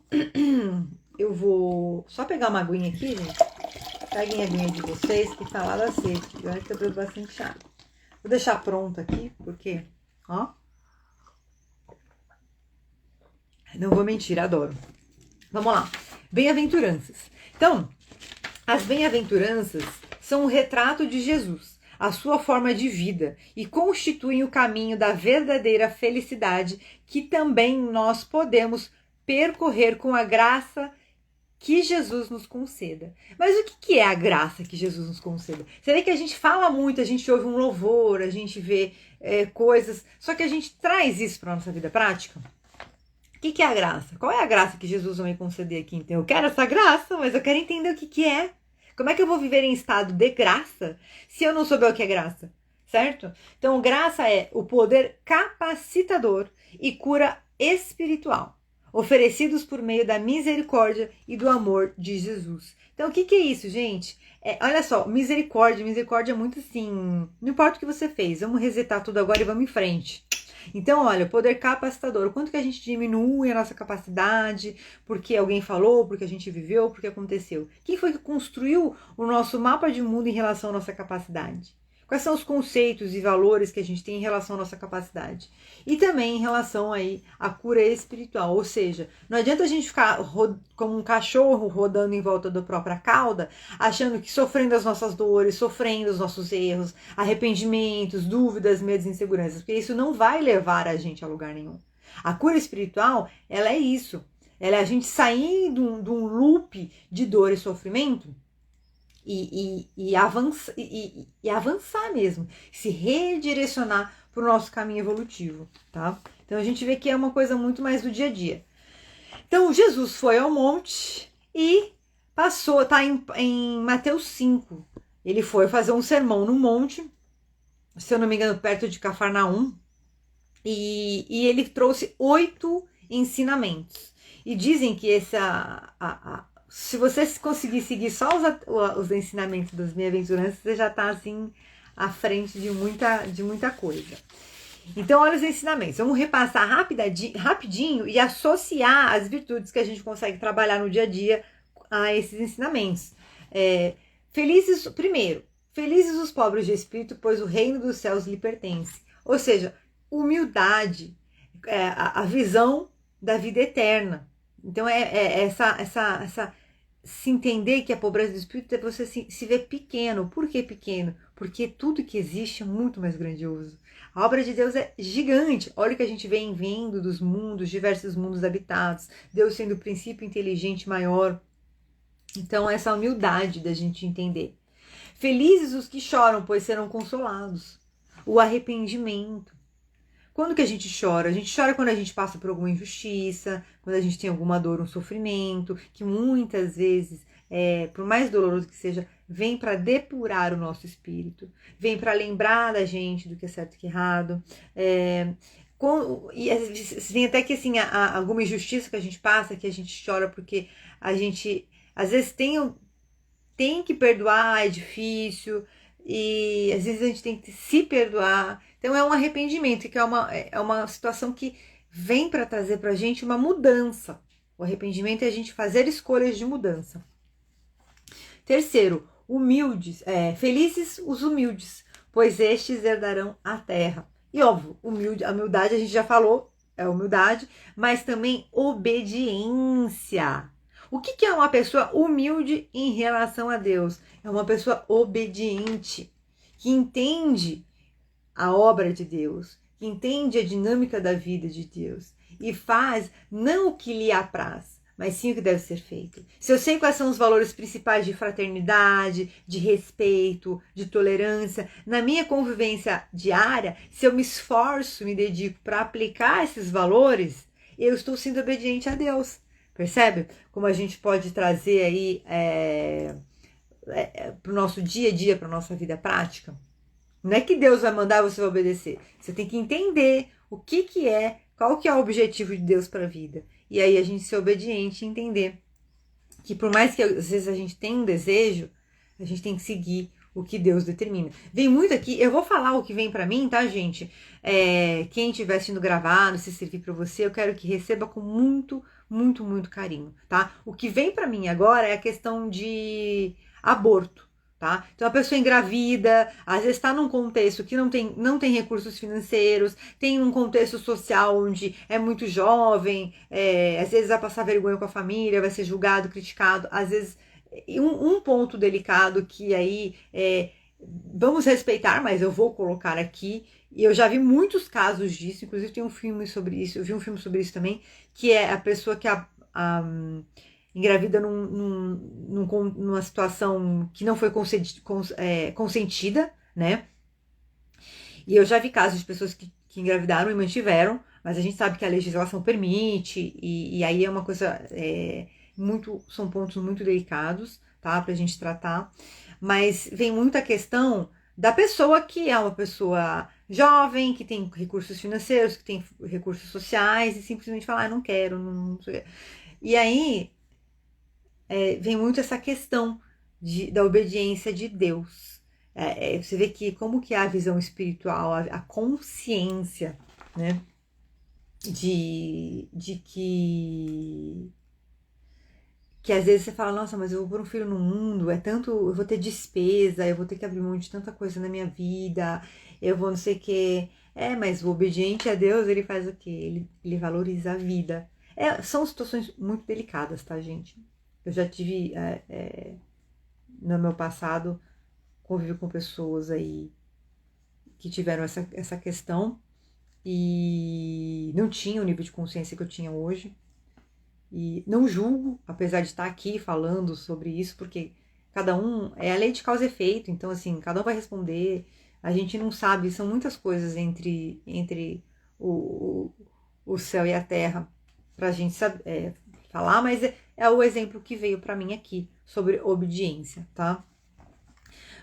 S1: só pegar uma aguinha aqui, gente. Peguem a aguinha de vocês, que tá lá da sede. Olha que eu bebo bastante água. Vou deixar pronto aqui, porque, ó. Não vou mentir, adoro. Vamos lá. Bem-aventuranças. Então, as bem-aventuranças são um retrato de Jesus, a sua forma de vida, e constituem o caminho da verdadeira felicidade que também nós podemos percorrer com a graça que Jesus nos conceda. Mas o que é a graça que Jesus nos conceda? Você vê que a gente fala muito, a gente ouve um louvor, a gente vê coisas, só que a gente traz isso para a nossa vida prática? O que é a graça? Qual é a graça que Jesus vai me conceder aqui? Então, eu quero essa graça, mas eu quero entender o que é. Como é que eu vou viver em estado de graça se eu não souber o que é graça? Certo? Então, graça é o poder capacitador e cura espiritual, oferecidos por meio da misericórdia e do amor de Jesus. Então, o que é isso, gente? Olha só, misericórdia é muito assim, não importa o que você fez, vamos resetar tudo agora e vamos em frente. Então, olha, o poder capacitador, o quanto que a gente diminui a nossa capacidade, porque alguém falou, porque a gente viveu, porque aconteceu. Quem foi que construiu o nosso mapa de mundo em relação à nossa capacidade? Quais são os conceitos e valores que a gente tem em relação à nossa capacidade? E também em relação aí à cura espiritual, ou seja, não adianta a gente ficar como um cachorro rodando em volta da própria cauda, achando que sofrendo as nossas dores, sofrendo os nossos erros, arrependimentos, dúvidas, medos e inseguranças, porque isso não vai levar a gente a lugar nenhum. A cura espiritual, ela é isso. Ela é a gente sair de um loop de dor e sofrimento e avançar mesmo, se redirecionar para o nosso caminho evolutivo, tá? Então a gente vê que é uma coisa muito mais do dia a dia. Então Jesus foi ao monte e passou, tá em Mateus 5, ele foi fazer um sermão no monte, se eu não me engano, perto de Cafarnaum, e ele trouxe 8 ensinamentos. E dizem que se você conseguir seguir só os ensinamentos das bem-aventuranças, você já está assim à frente de muita coisa. Então, olha os ensinamentos. Vamos repassar rapidinho e associar as virtudes que a gente consegue trabalhar no dia a dia a esses ensinamentos. Felizes os pobres de espírito, pois o reino dos céus lhe pertence. Ou seja, humildade, a visão da vida eterna. Então, essa se entender que a pobreza do espírito é você se ver pequeno. Por que pequeno? Porque tudo que existe é muito mais grandioso. A obra de Deus é gigante. Olha o que a gente vem vendo dos mundos, diversos mundos habitados. Deus sendo o princípio inteligente maior. Então, essa humildade da gente entender. Felizes os que choram, pois serão consolados. O arrependimento. Quando que a gente chora? A gente chora quando a gente passa por alguma injustiça, quando a gente tem alguma dor, um sofrimento, que muitas vezes, por mais doloroso que seja, vem para depurar o nosso espírito, vem para lembrar da gente do que é certo e que é errado. E às vezes, tem até que assim, alguma injustiça que a gente passa, que a gente chora porque a gente, às vezes, tem que perdoar, é difícil, e às vezes a gente tem que se perdoar. Então é um arrependimento, que é uma situação que vem para trazer para a gente uma mudança. O arrependimento é a gente fazer escolhas de mudança. Terceiro, felizes os humildes, pois estes herdarão a terra. E óbvio, a humildade a gente já falou, é humildade, mas também obediência. O que é uma pessoa humilde em relação a Deus? É uma pessoa obediente, que entende a obra de Deus, que entende a dinâmica da vida de Deus e faz não o que lhe apraz, mas sim o que deve ser feito. Se eu sei quais são os valores principais de fraternidade, de respeito, de tolerância, na minha convivência diária, se eu me esforço, me dedico para aplicar esses valores, eu estou sendo obediente a Deus. Percebe? Como a gente pode trazer aí para o nosso dia a dia, para a nossa vida prática. Não é que Deus vai mandar você obedecer. Você tem que entender qual que é o objetivo de Deus para a vida. e aí a gente ser obediente e entender que por mais que às vezes a gente tenha um desejo, a gente tem que seguir o que Deus determina. Vem muito aqui, eu vou falar o que vem pra mim, tá, gente? Quem estiver assistindo gravado, se servir pra você, eu quero que receba com muito, muito, muito carinho, tá? O que vem pra mim agora é a questão de aborto, tá? Então a pessoa engravida, às vezes está num contexto que não tem recursos financeiros, tem um contexto social onde é muito jovem, às vezes vai passar vergonha com a família, vai ser julgado, criticado, às vezes um ponto delicado que aí vamos respeitar, mas eu vou colocar aqui, e eu já vi muitos casos disso, inclusive tem um filme sobre isso, eu vi um filme sobre isso também, que é a pessoa que engravida numa situação que não foi consentida, né? E eu já vi casos de pessoas que engravidaram e mantiveram, mas a gente sabe que a legislação permite, e aí é uma coisa são pontos muito delicados, tá? Pra gente tratar. Mas vem muita questão da pessoa que é uma pessoa jovem, que tem recursos financeiros, que tem recursos sociais, e simplesmente falar, não quero, não sei. E aí vem muito essa questão da obediência de Deus. Você vê que como que é a visão espiritual, a consciência, né? De que às vezes você fala, nossa, mas eu vou pôr um filho no mundo, eu vou ter despesa, eu vou ter que abrir mão de tanta coisa na minha vida, eu vou não sei o quê. Mas o obediente a Deus, ele faz o quê? Ele valoriza a vida. São situações muito delicadas, tá, gente? Eu já tive, no meu passado, convivi com pessoas aí que tiveram essa questão e não tinham o nível de consciência que eu tinha hoje. E não julgo, apesar de estar aqui falando sobre isso, porque cada um é a lei de causa e efeito, então assim, cada um vai responder, a gente não sabe, são muitas coisas entre o céu e a terra pra gente falar, mas é o exemplo que veio pra mim aqui, sobre obediência, tá?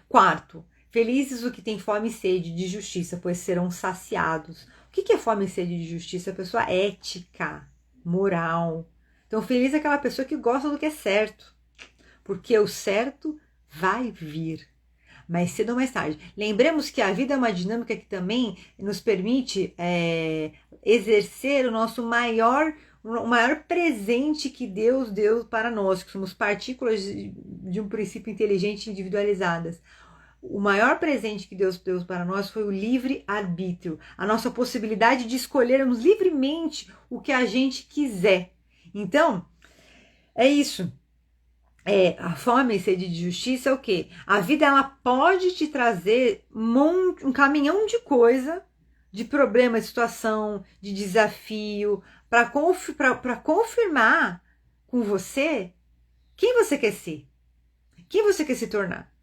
S1: Quarto, felizes os que têm fome e sede de justiça, pois serão saciados. O que é fome e sede de justiça? A pessoa ética, moral. Então, feliz é aquela pessoa que gosta do que é certo, porque o certo vai vir, mais cedo ou mais tarde. Lembremos que a vida é uma dinâmica que também nos permite exercer o maior presente que Deus deu para nós, que somos partículas de um princípio inteligente individualizadas. O maior presente que Deus deu para nós foi o livre-arbítrio, a nossa possibilidade de escolhermos livremente o que a gente quiser. Então, é isso. A fome e sede de justiça é o quê? A vida ela pode te trazer um caminhão de coisa, de problema, de situação, de desafio, para confirmar com você quem você quer ser, quem você quer se tornar.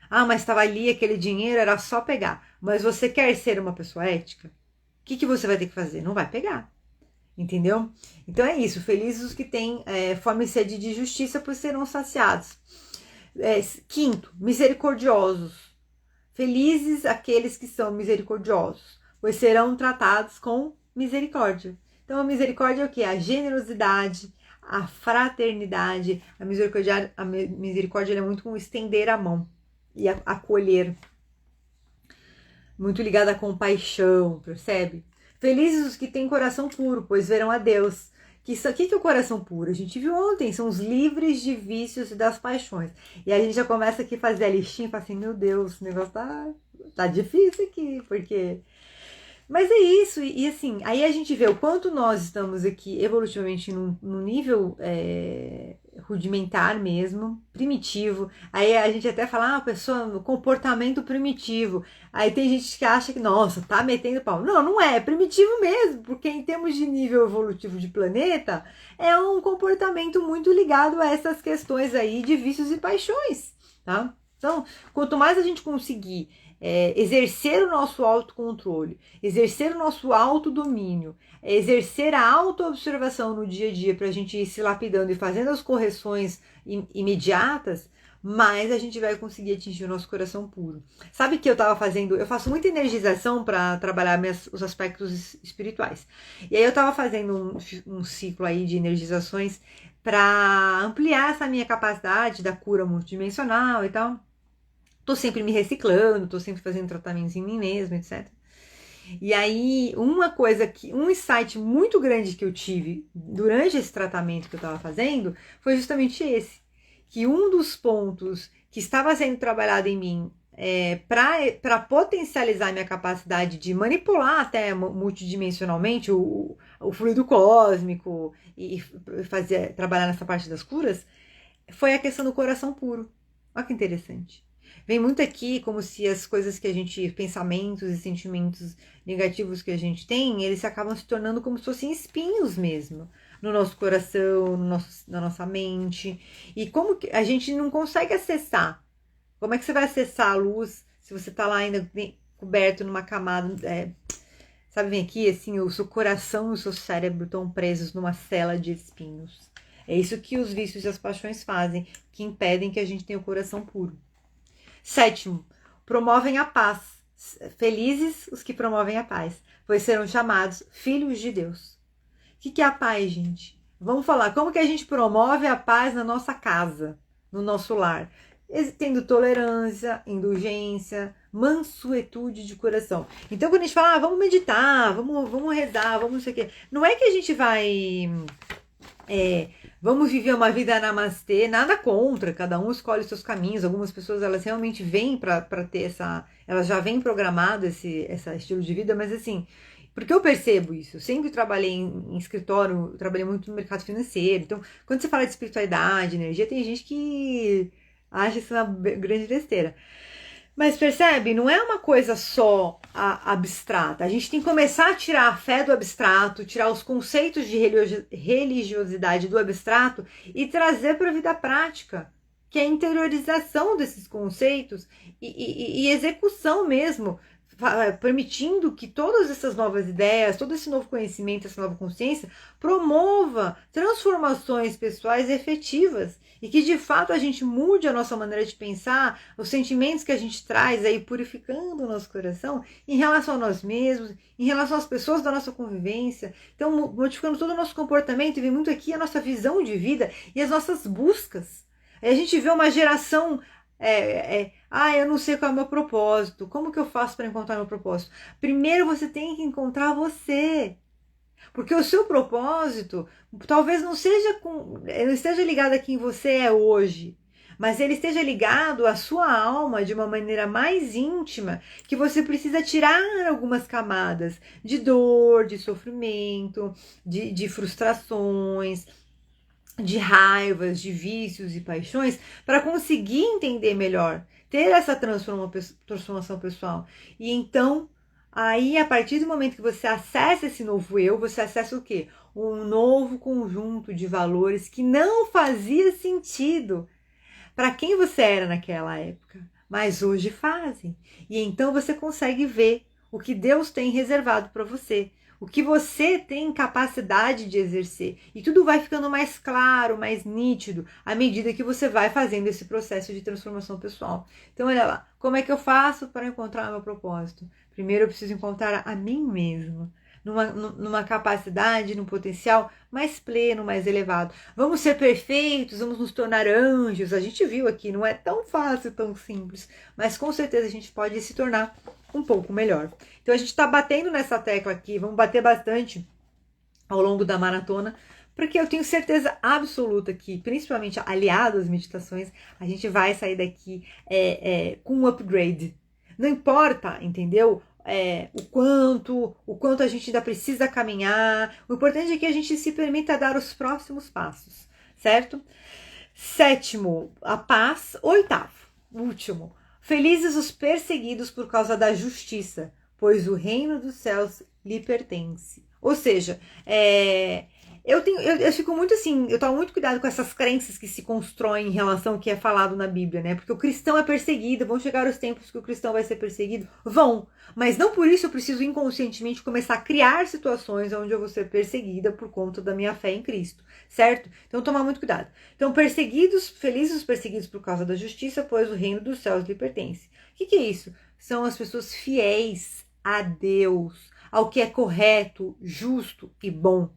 S1: Mas estava ali aquele dinheiro, era só pegar. Mas você quer ser uma pessoa ética? O que você vai ter que fazer? Não vai pegar. Entendeu? Então é isso. Felizes os que têm fome e sede de justiça, pois serão saciados. Quinto, misericordiosos. Felizes aqueles que são misericordiosos, pois serão tratados com misericórdia. Então a misericórdia é o quê? A generosidade, a fraternidade. A misericórdia é muito como estender a mão e acolher. Muito ligada à compaixão, percebe? Felizes os que têm coração puro, pois verão a Deus. O que é o coração puro? A gente viu ontem, são os livres de vícios e das paixões. E a gente já começa aqui a fazer a listinha e fala assim, meu Deus, o negócio tá difícil aqui, porque... Mas é isso, e assim, aí a gente vê o quanto nós estamos aqui evolutivamente num nível rudimentar mesmo, primitivo. Aí a gente até fala, pessoa no comportamento primitivo. Aí tem gente que acha que, nossa, tá metendo pau. Não é primitivo mesmo, porque em termos de nível evolutivo de planeta, é um comportamento muito ligado a essas questões aí de vícios e paixões, tá? Então, quanto mais a gente conseguir exercer o nosso autocontrole, exercer o nosso autodomínio, exercer a autoobservação no dia a dia para a gente ir se lapidando e fazendo as correções imediatas, mais a gente vai conseguir atingir o nosso coração puro. Sabe que eu tava fazendo, eu faço muita energização para trabalhar os aspectos espirituais. E aí eu tava fazendo um ciclo aí de energizações para ampliar essa minha capacidade da cura multidimensional e tal. Tô sempre me reciclando, tô sempre fazendo tratamentos em mim mesma, etc. E aí, um insight muito grande que eu tive durante esse tratamento que eu estava fazendo foi justamente esse. Que um dos pontos que estava sendo trabalhado em mim para potencializar minha capacidade de manipular até multidimensionalmente o fluido cósmico e trabalhar nessa parte das curas, foi a questão do coração puro. Olha que interessante. Vem muito aqui como se as coisas que a gente, pensamentos e sentimentos negativos que a gente tem, eles acabam se tornando como se fossem espinhos mesmo, no nosso coração, na nossa mente. E como que a gente não consegue acessar? Como é que você vai acessar a luz se você está lá ainda coberto numa camada, sabe, vem aqui, assim, o seu coração e o seu cérebro estão presos numa cela de espinhos. É isso que os vícios e as paixões fazem, que impedem que a gente tenha o coração puro. 7º, promovem a paz. Felizes os que promovem a paz, pois serão chamados filhos de Deus. O que é a paz, gente? Vamos falar, como que a gente promove a paz na nossa casa, no nosso lar? Tendo tolerância, indulgência, mansuetude de coração. Então, quando a gente fala, vamos meditar, vamos rezar, vamos não sei o quê, não é que a gente vai... vamos viver uma vida namastê, nada contra, cada um escolhe os seus caminhos. Algumas pessoas, elas realmente vêm para ter elas já vêm programado esse estilo de vida, mas assim, porque eu percebo isso, eu sempre trabalhei em escritório, trabalhei muito no mercado financeiro, então quando você fala de espiritualidade, energia, tem gente que acha isso uma grande besteira. Mas percebe, não é uma coisa só abstrata. A gente tem que começar a tirar a fé do abstrato, tirar os conceitos de religiosidade do abstrato e trazer para a vida prática, que é a interiorização desses conceitos e execução mesmo, permitindo que todas essas novas ideias, todo esse novo conhecimento, essa nova consciência promova transformações pessoais efetivas e que de fato a gente mude a nossa maneira de pensar, os sentimentos que a gente traz aí purificando o nosso coração em relação a nós mesmos, em relação às pessoas da nossa convivência, então modificando todo o nosso comportamento. E vem muito aqui a nossa visão de vida e as nossas buscas. Aí a gente vê uma geração eu não sei qual é o meu propósito. Como que eu faço para encontrar meu propósito? Primeiro você tem que encontrar você. Porque o seu propósito talvez não esteja ligado a quem você é hoje, mas ele esteja ligado à sua alma de uma maneira mais íntima, que você precisa tirar algumas camadas de dor, de sofrimento, de frustrações, de raivas, de vícios e paixões, para conseguir entender melhor, ter essa transformação pessoal. E então, aí a partir do momento que você acessa esse novo eu, você acessa o quê? Um novo conjunto de valores que não fazia sentido para quem você era naquela época, mas hoje fazem. E então você consegue ver o que Deus tem reservado para você, o que você tem capacidade de exercer. E tudo vai ficando mais claro, mais nítido, à medida que você vai fazendo esse processo de transformação pessoal. Então, olha lá, como é que eu faço para encontrar o meu propósito? Primeiro eu preciso encontrar a mim mesmo, numa capacidade, num potencial mais pleno, mais elevado. Vamos ser perfeitos, vamos nos tornar anjos. A gente viu aqui, não é tão fácil, tão simples, mas com certeza a gente pode se tornar um pouco melhor. Então a gente está batendo nessa tecla aqui, vamos bater bastante ao longo da maratona, porque eu tenho certeza absoluta que, principalmente aliado às meditações, a gente vai sair daqui com um upgrade. Não importa, entendeu? O quanto a gente ainda precisa caminhar. O importante é que a gente se permita dar os próximos passos, certo? 7º, a paz. 8º, último, felizes os perseguidos por causa da justiça, pois o reino dos céus lhe pertence. Ou seja, eu fico muito assim, eu tomo muito cuidado com essas crenças que se constroem em relação ao que é falado na Bíblia, né? Porque o cristão é perseguido, vão chegar os tempos que o cristão vai ser perseguido? Vão, mas não por isso eu preciso inconscientemente começar a criar situações onde eu vou ser perseguida por conta da minha fé em Cristo, certo? Então tomar muito cuidado. Então felizes os perseguidos por causa da justiça, pois o reino dos céus lhe pertence. O que é isso? São as pessoas fiéis a Deus, ao que é correto, justo e bom.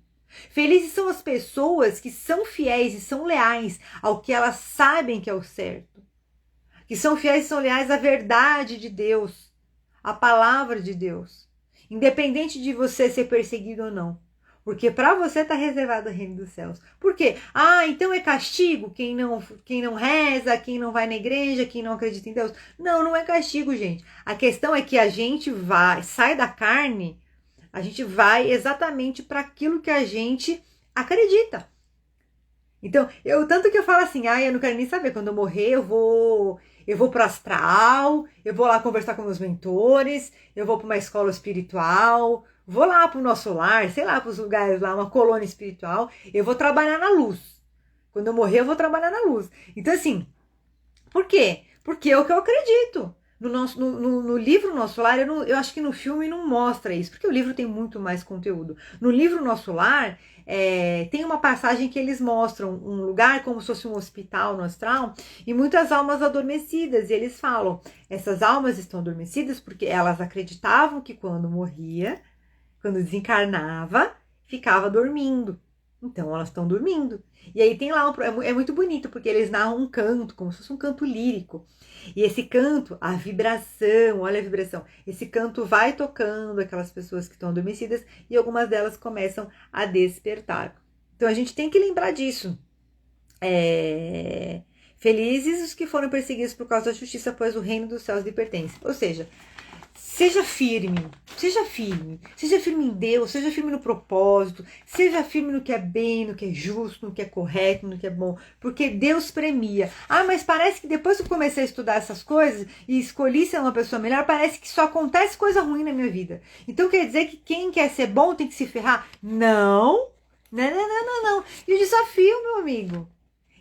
S1: Felizes são as pessoas que são fiéis e são leais ao que elas sabem que é o certo. Que são fiéis e são leais à verdade de Deus, à palavra de Deus. Independente de você ser perseguido ou não. Porque para você está reservado o reino dos céus. Por quê? Então é castigo quem não reza, quem não vai na igreja, quem não acredita em Deus. Não, não é castigo, gente. A questão é que a gente sai da carne. A gente vai exatamente para aquilo que a gente acredita. Então, tanto que eu falo assim, eu não quero nem saber, quando eu morrer eu vou pro astral, eu vou lá conversar com meus mentores, eu vou para uma escola espiritual, vou lá pro nosso lar, sei lá, pros lugares lá, uma colônia espiritual, eu vou trabalhar na luz. Quando eu morrer eu vou trabalhar na luz. Então assim, por quê? Porque é o que eu acredito. No livro Nosso Lar, eu acho que no filme não mostra isso, porque o livro tem muito mais conteúdo. No livro Nosso Lar, tem uma passagem que eles mostram um lugar como se fosse um hospital no astral, e muitas almas adormecidas, e eles falam, essas almas estão adormecidas porque elas acreditavam que quando morria, quando desencarnava, ficava dormindo. Então elas estão dormindo. E aí tem lá, é muito bonito, porque eles narram um canto, como se fosse um canto lírico. E esse canto, a vibração, olha a vibração, esse canto vai tocando aquelas pessoas que estão adormecidas e algumas delas começam a despertar. Então a gente tem que lembrar disso. Felizes os que foram perseguidos por causa da justiça, pois o reino dos céus lhe pertence. Ou seja, seja firme em Deus, seja firme no propósito, seja firme no que é bem, no que é justo, no que é correto, no que é bom, porque Deus premia. Mas parece que depois que eu comecei a estudar essas coisas e escolhi ser uma pessoa melhor, parece que só acontece coisa ruim na minha vida. Então quer dizer que quem quer ser bom tem que se ferrar? Não. E o desafio, meu amigo,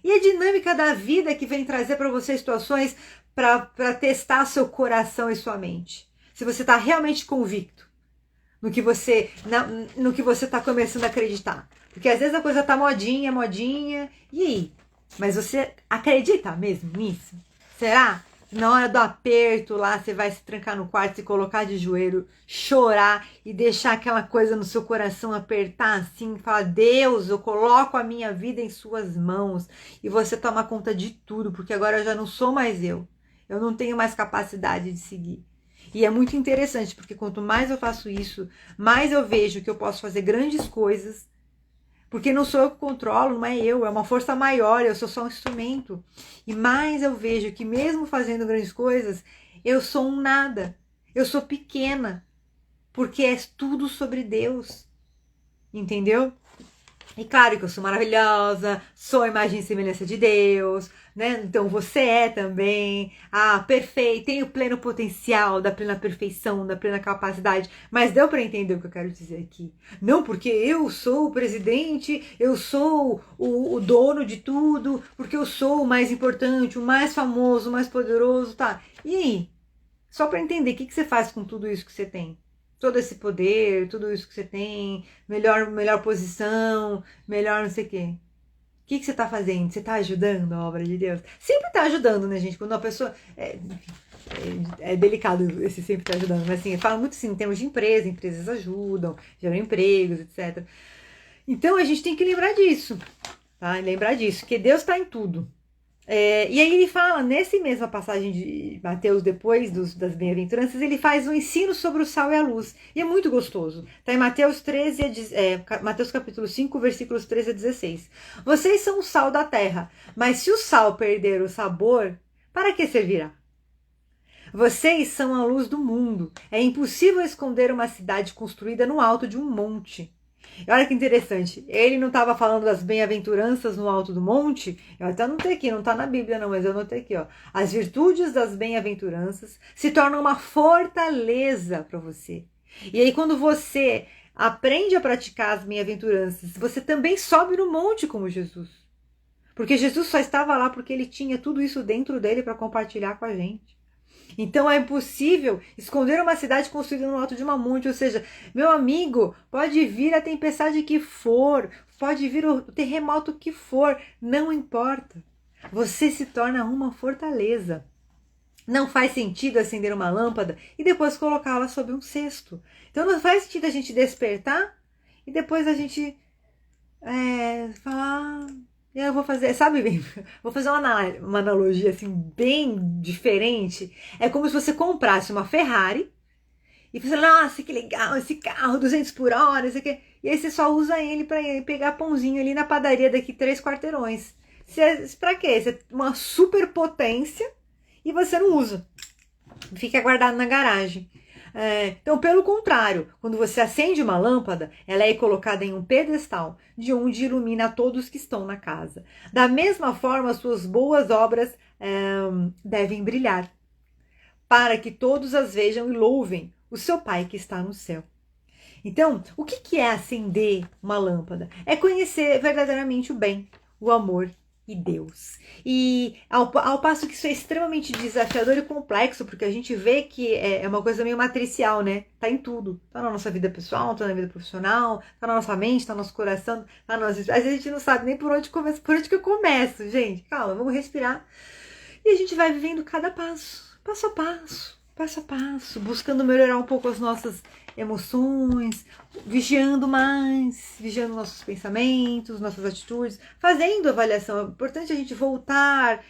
S1: e a dinâmica da vida que vem trazer para você situações para testar seu coração e sua mente. Se você está realmente convicto no que você está começando a acreditar. Porque às vezes a coisa tá modinha, e aí? Mas você acredita mesmo nisso? Será? Na hora do aperto lá, você vai se trancar no quarto, se colocar de joelho, chorar e deixar aquela coisa no seu coração apertar assim, falar, Deus, eu coloco a minha vida em suas mãos, e você toma conta de tudo, porque agora eu já não sou mais eu não tenho mais capacidade de seguir. E é muito interessante, porque quanto mais eu faço isso, mais eu vejo que eu posso fazer grandes coisas, porque não sou eu que controlo, não é eu, é uma força maior, eu sou só um instrumento. E mais eu vejo que mesmo fazendo grandes coisas, eu sou um nada, eu sou pequena, porque é tudo sobre Deus, entendeu? E claro que eu sou maravilhosa, sou a imagem e semelhança de Deus, né? Então você é também, perfeito, tem o pleno potencial da plena perfeição, da plena capacidade, mas deu para entender o que eu quero dizer aqui. Não porque eu sou o presidente, eu sou o dono de tudo, porque eu sou o mais importante, o mais famoso, o mais poderoso, tá? E aí? Só para entender, o que você faz com tudo isso que você tem? Todo esse poder, tudo isso que você tem, melhor posição, melhor não sei o quê. O que você está fazendo? Você está ajudando a obra de Deus? Sempre está ajudando, né, gente? Quando uma pessoa... É delicado esse sempre está ajudando, mas assim, eu falo muito assim, em termos de empresas ajudam, geram empregos, etc. Então a gente tem que lembrar disso, tá? Lembrar disso, que Deus está em tudo. E aí ele fala, nessa mesma passagem de Mateus, depois das bem-aventuranças, ele faz um ensino sobre o sal e a luz. E é muito gostoso. Está em Mateus capítulo 5, versículos 13 a 16. Vocês são o sal da terra, mas se o sal perder o sabor, para que servirá? Vocês são a luz do mundo. É impossível esconder uma cidade construída no alto de um monte. E olha que interessante, ele não estava falando das bem-aventuranças no alto do monte? Eu até anotei aqui, não está na Bíblia não, mas eu anotei aqui, ó. As virtudes das bem-aventuranças se tornam uma fortaleza para você. E aí quando você aprende a praticar as bem-aventuranças, você também sobe no monte como Jesus. Porque Jesus só estava lá porque ele tinha tudo isso dentro dele para compartilhar com a gente. Então é impossível esconder uma cidade construída no alto de uma monte. Ou seja, meu amigo, pode vir a tempestade que for, pode vir o terremoto que for, não importa. Você se torna uma fortaleza. Não faz sentido acender uma lâmpada e depois colocá-la sob um cesto. Então não faz sentido a gente despertar e depois a gente falar... Eu vou fazer, sabe bem? Vou fazer uma analogia assim bem diferente. É como se você comprasse uma Ferrari e você, nossa, que legal esse carro, 200 por hora, isso aqui. E aí você só usa ele para pegar pãozinho ali na padaria daqui 3 quarteirões. Pra quê? Você uma superpotência e você não usa. Fica guardado na garagem. Então, pelo contrário, quando você acende uma lâmpada, ela é colocada em um pedestal, de onde ilumina todos que estão na casa. Da mesma forma, suas boas obras devem brilhar, para que todos as vejam e louvem o seu Pai que está no céu. Então, o que é acender uma lâmpada? É conhecer verdadeiramente o bem, o amor e Deus. E ao passo que isso é extremamente desafiador e complexo, porque a gente vê que é uma coisa meio matricial, né? Tá em tudo. Tá na nossa vida pessoal, tá na vida profissional, tá na nossa mente, tá no nosso coração, tá na nossa... Às vezes a gente não sabe nem por onde que eu começo, gente. Calma, vamos respirar. E a gente vai vivendo cada passo, passo a passo, buscando melhorar um pouco as nossas emoções, vigiando nossos pensamentos, nossas atitudes, fazendo avaliação. É importante a gente voltar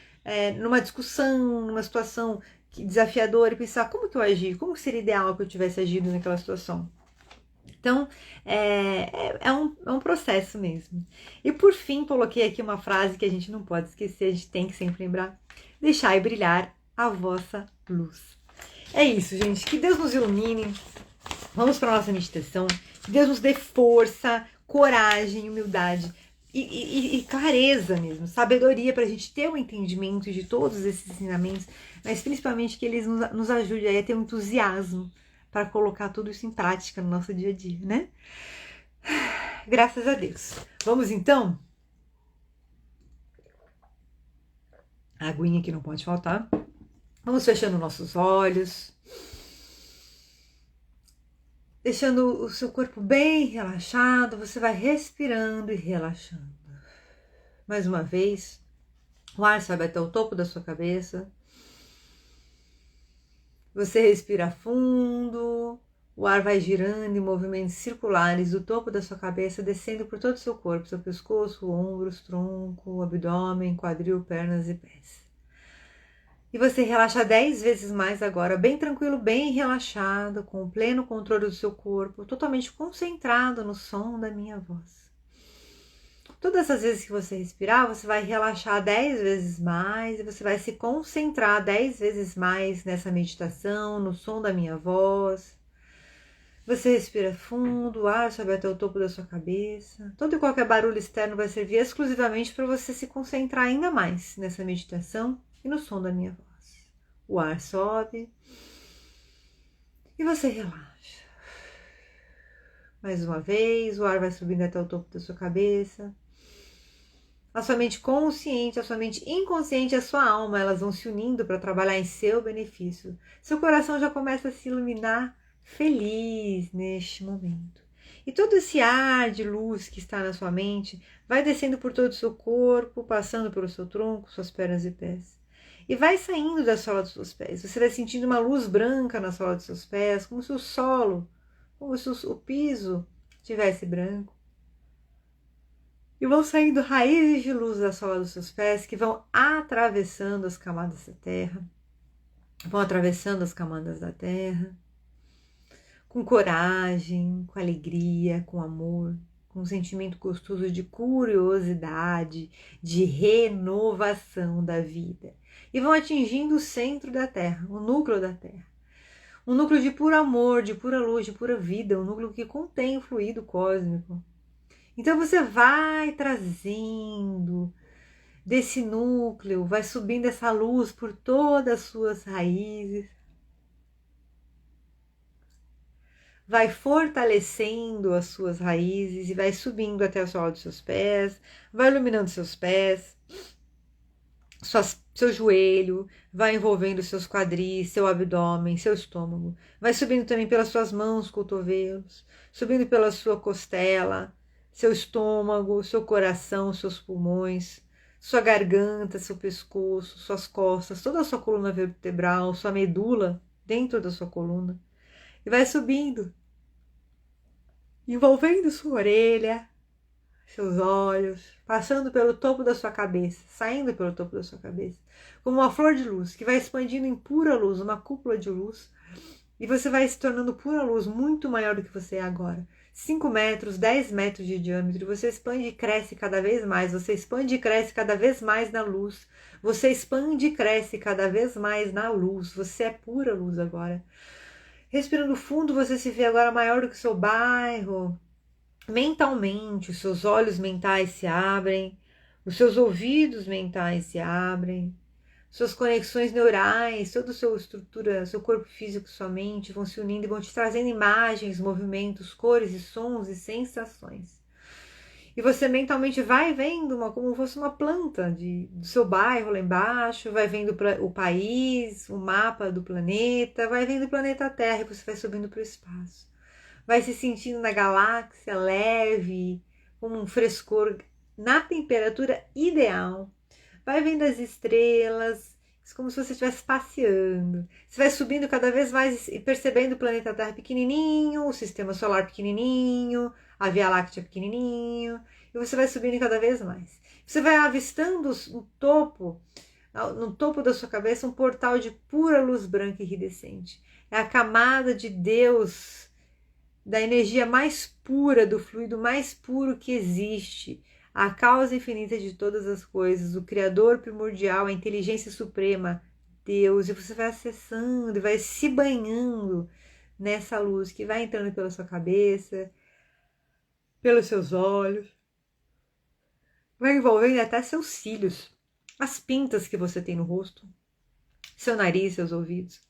S1: numa discussão, numa situação desafiadora e pensar como que eu agi, como seria ideal que eu tivesse agido naquela situação. Então, é um processo mesmo. E por fim, coloquei aqui uma frase que a gente não pode esquecer, a gente tem que sempre lembrar. Deixai brilhar a vossa luz. É isso, gente. Que Deus nos ilumine. Vamos para a nossa meditação. Que Deus nos dê força, coragem, humildade e clareza mesmo. Sabedoria para a gente ter o entendimento de todos esses ensinamentos, mas principalmente que eles nos ajudem a ter um entusiasmo para colocar tudo isso em prática no nosso dia a dia, né? Graças a Deus. Vamos então? A aguinha que não pode faltar. Vamos fechando nossos olhos, deixando o seu corpo bem relaxado, você vai respirando e relaxando. Mais uma vez, o ar sobe até o topo da sua cabeça. Você respira fundo, o ar vai girando em movimentos circulares do topo da sua cabeça, descendo por todo o seu corpo, seu pescoço, ombros, tronco, abdômen, quadril, pernas e pés. E você relaxa 10 vezes mais agora, bem tranquilo, bem relaxado, com o pleno controle do seu corpo, totalmente concentrado no som da minha voz. Todas as vezes que você respirar, você vai relaxar 10 vezes mais e você vai se concentrar 10 vezes mais nessa meditação, no som da minha voz. Você respira fundo, o ar sobe até o topo da sua cabeça. Todo e qualquer barulho externo vai servir exclusivamente para você se concentrar ainda mais nessa meditação e no som da minha voz. O ar sobe e você relaxa. Mais uma vez, o ar vai subindo até o topo da sua cabeça. A sua mente consciente, a sua mente inconsciente e a sua alma, elas vão se unindo para trabalhar em seu benefício. Seu coração já começa a se iluminar feliz neste momento. E todo esse ar de luz que está na sua mente vai descendo por todo o seu corpo, passando pelo seu tronco, suas pernas e pés. E vai saindo da sola dos seus pés. Você vai sentindo uma luz branca na sola dos seus pés, como se o solo, como se o piso estivesse branco. E vão saindo raízes de luz da sola dos seus pés que vão atravessando as camadas da terra. Vão atravessando as camadas da terra. Com coragem, com alegria, com amor, com um sentimento gostoso de curiosidade, de renovação da vida. E vão atingindo o centro da Terra, o núcleo da Terra. Um núcleo de puro amor, de pura luz, de pura vida, um núcleo que contém o fluido cósmico. Então você vai trazendo desse núcleo, vai subindo essa luz por todas as suas raízes. vai fortalecendo as suas raízes e vai subindo até a sola dos seus pés, vai iluminando seus pés, seu joelho, vai envolvendo seus quadris, seu abdômen, seu estômago, vai subindo também pelas suas mãos, cotovelos, subindo pela sua costela, seu estômago, seu coração, seus pulmões, sua garganta, seu pescoço, suas costas, toda a sua coluna vertebral, sua medula dentro da sua coluna, e vai subindo, envolvendo sua orelha, seus olhos, passando pelo topo da sua cabeça, saindo pelo topo da sua cabeça, como uma flor de luz que vai expandindo em pura luz, uma cúpula de luz, e você vai se tornando pura luz, muito maior do que você é agora. 5 metros, 10 metros de diâmetro, você expande e cresce cada vez mais, você expande e cresce cada vez mais na luz, você expande e cresce cada vez mais na luz, você é pura luz agora. Respirando fundo, você se vê agora maior do que o seu bairro. Mentalmente, os seus olhos mentais se abrem, os seus ouvidos mentais se abrem, suas conexões neurais, toda a sua estrutura, seu corpo físico, sua mente vão se unindo e vão te trazendo imagens, movimentos, cores e sons e sensações. E você mentalmente vai vendo como se fosse uma planta do seu bairro lá embaixo, vai vendo o país, o mapa do planeta, vai vendo o planeta Terra e você vai subindo para o espaço. Vai se sentindo na galáxia leve, com um frescor na temperatura ideal. Vai vendo as estrelas, como se você estivesse passeando. Você vai subindo cada vez mais e percebendo o planeta Terra pequenininho, o sistema solar pequenininho, a Via Láctea pequenininho, e você vai subindo cada vez mais. Você vai avistando no topo da sua cabeça, um portal de pura luz branca e iridescente. É a camada de Deus, da energia mais pura, do fluido mais puro que existe, a causa infinita de todas as coisas, o Criador primordial, a inteligência suprema, Deus, e você vai acessando e vai se banhando nessa luz que vai entrando pela sua cabeça, pelos seus olhos, vai envolvendo até seus cílios, as pintas que você tem no rosto, seu nariz, seus ouvidos.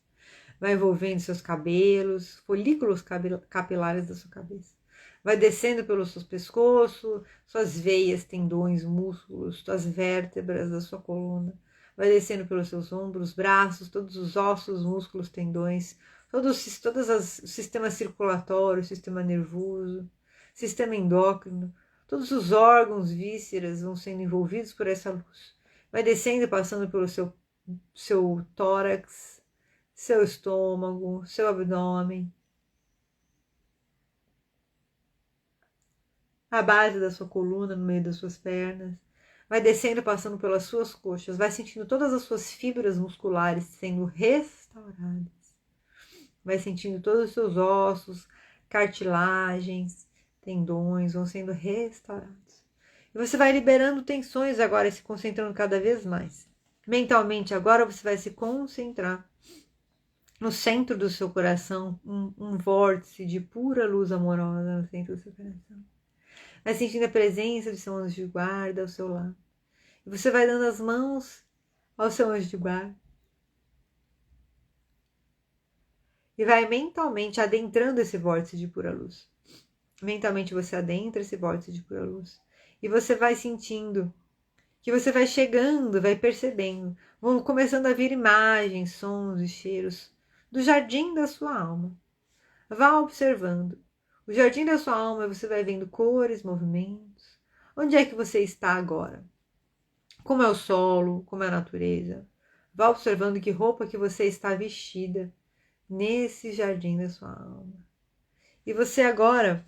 S1: Vai envolvendo seus cabelos, folículos capilares da sua cabeça. Vai descendo pelo seu pescoço, suas veias, tendões, músculos, suas vértebras da sua coluna. Vai descendo pelos seus ombros, braços, todos os ossos, músculos, tendões, todo o sistema circulatório, sistema nervoso, sistema endócrino, todos os órgãos, vísceras vão sendo envolvidos por essa luz. Vai descendo, passando pelo seu tórax, seu estômago, seu abdômen, a base da sua coluna, no meio das suas pernas, vai descendo, passando pelas suas coxas, vai sentindo todas as suas fibras musculares sendo restauradas, vai sentindo todos os seus ossos, cartilagens, tendões vão sendo restaurados. E você vai liberando tensões agora, se concentrando cada vez mais. Mentalmente agora você vai se concentrar no centro do seu coração, um vórtice de pura luz amorosa no centro do seu coração. Vai sentindo a presença de seu anjo de guarda ao seu lado. E você vai dando as mãos ao seu anjo de guarda. E vai mentalmente adentrando esse vórtice de pura luz. Mentalmente você adentra esse vórtice de pura luz. E você vai sentindo que você vai chegando, vai percebendo. Vão começando a vir imagens, sons e cheiros do jardim da sua alma. Vá observando. O jardim da sua alma, você vai vendo cores, movimentos. Onde é que você está agora? Como é o solo, como é a natureza. Vá observando que roupa que você está vestida nesse jardim da sua alma. E você agora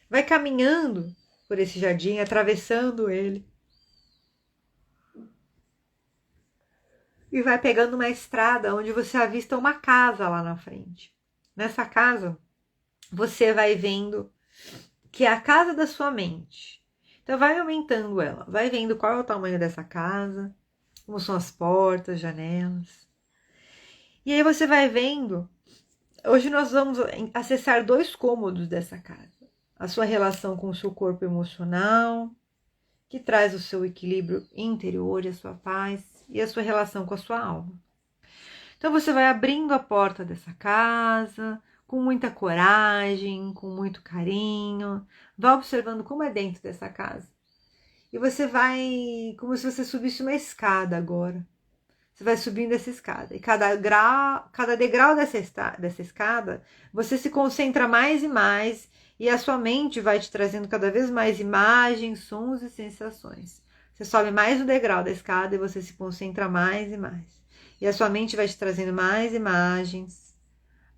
S1: vai caminhando por esse jardim, atravessando ele. E vai pegando uma estrada onde você avista uma casa lá na frente. Nessa casa, você vai vendo que é a casa da sua mente. Então vai aumentando ela, vai vendo qual é o tamanho dessa casa, como são as portas, janelas. E aí você vai vendo, hoje nós vamos acessar 2 cômodos dessa casa. A sua relação com o seu corpo emocional, que traz o seu equilíbrio interior e a sua paz, e a sua relação com a sua alma. Então você vai abrindo a porta dessa casa, com muita coragem, com muito carinho. Vá observando como é dentro dessa casa. E você vai, como se você subisse uma escada agora. Você vai subindo essa escada. E cada degrau dessa escada, você se concentra mais e mais. E a sua mente vai te trazendo cada vez mais imagens, sons e sensações. Você sobe mais um degrau da escada e você se concentra mais e mais. E a sua mente vai te trazendo mais imagens,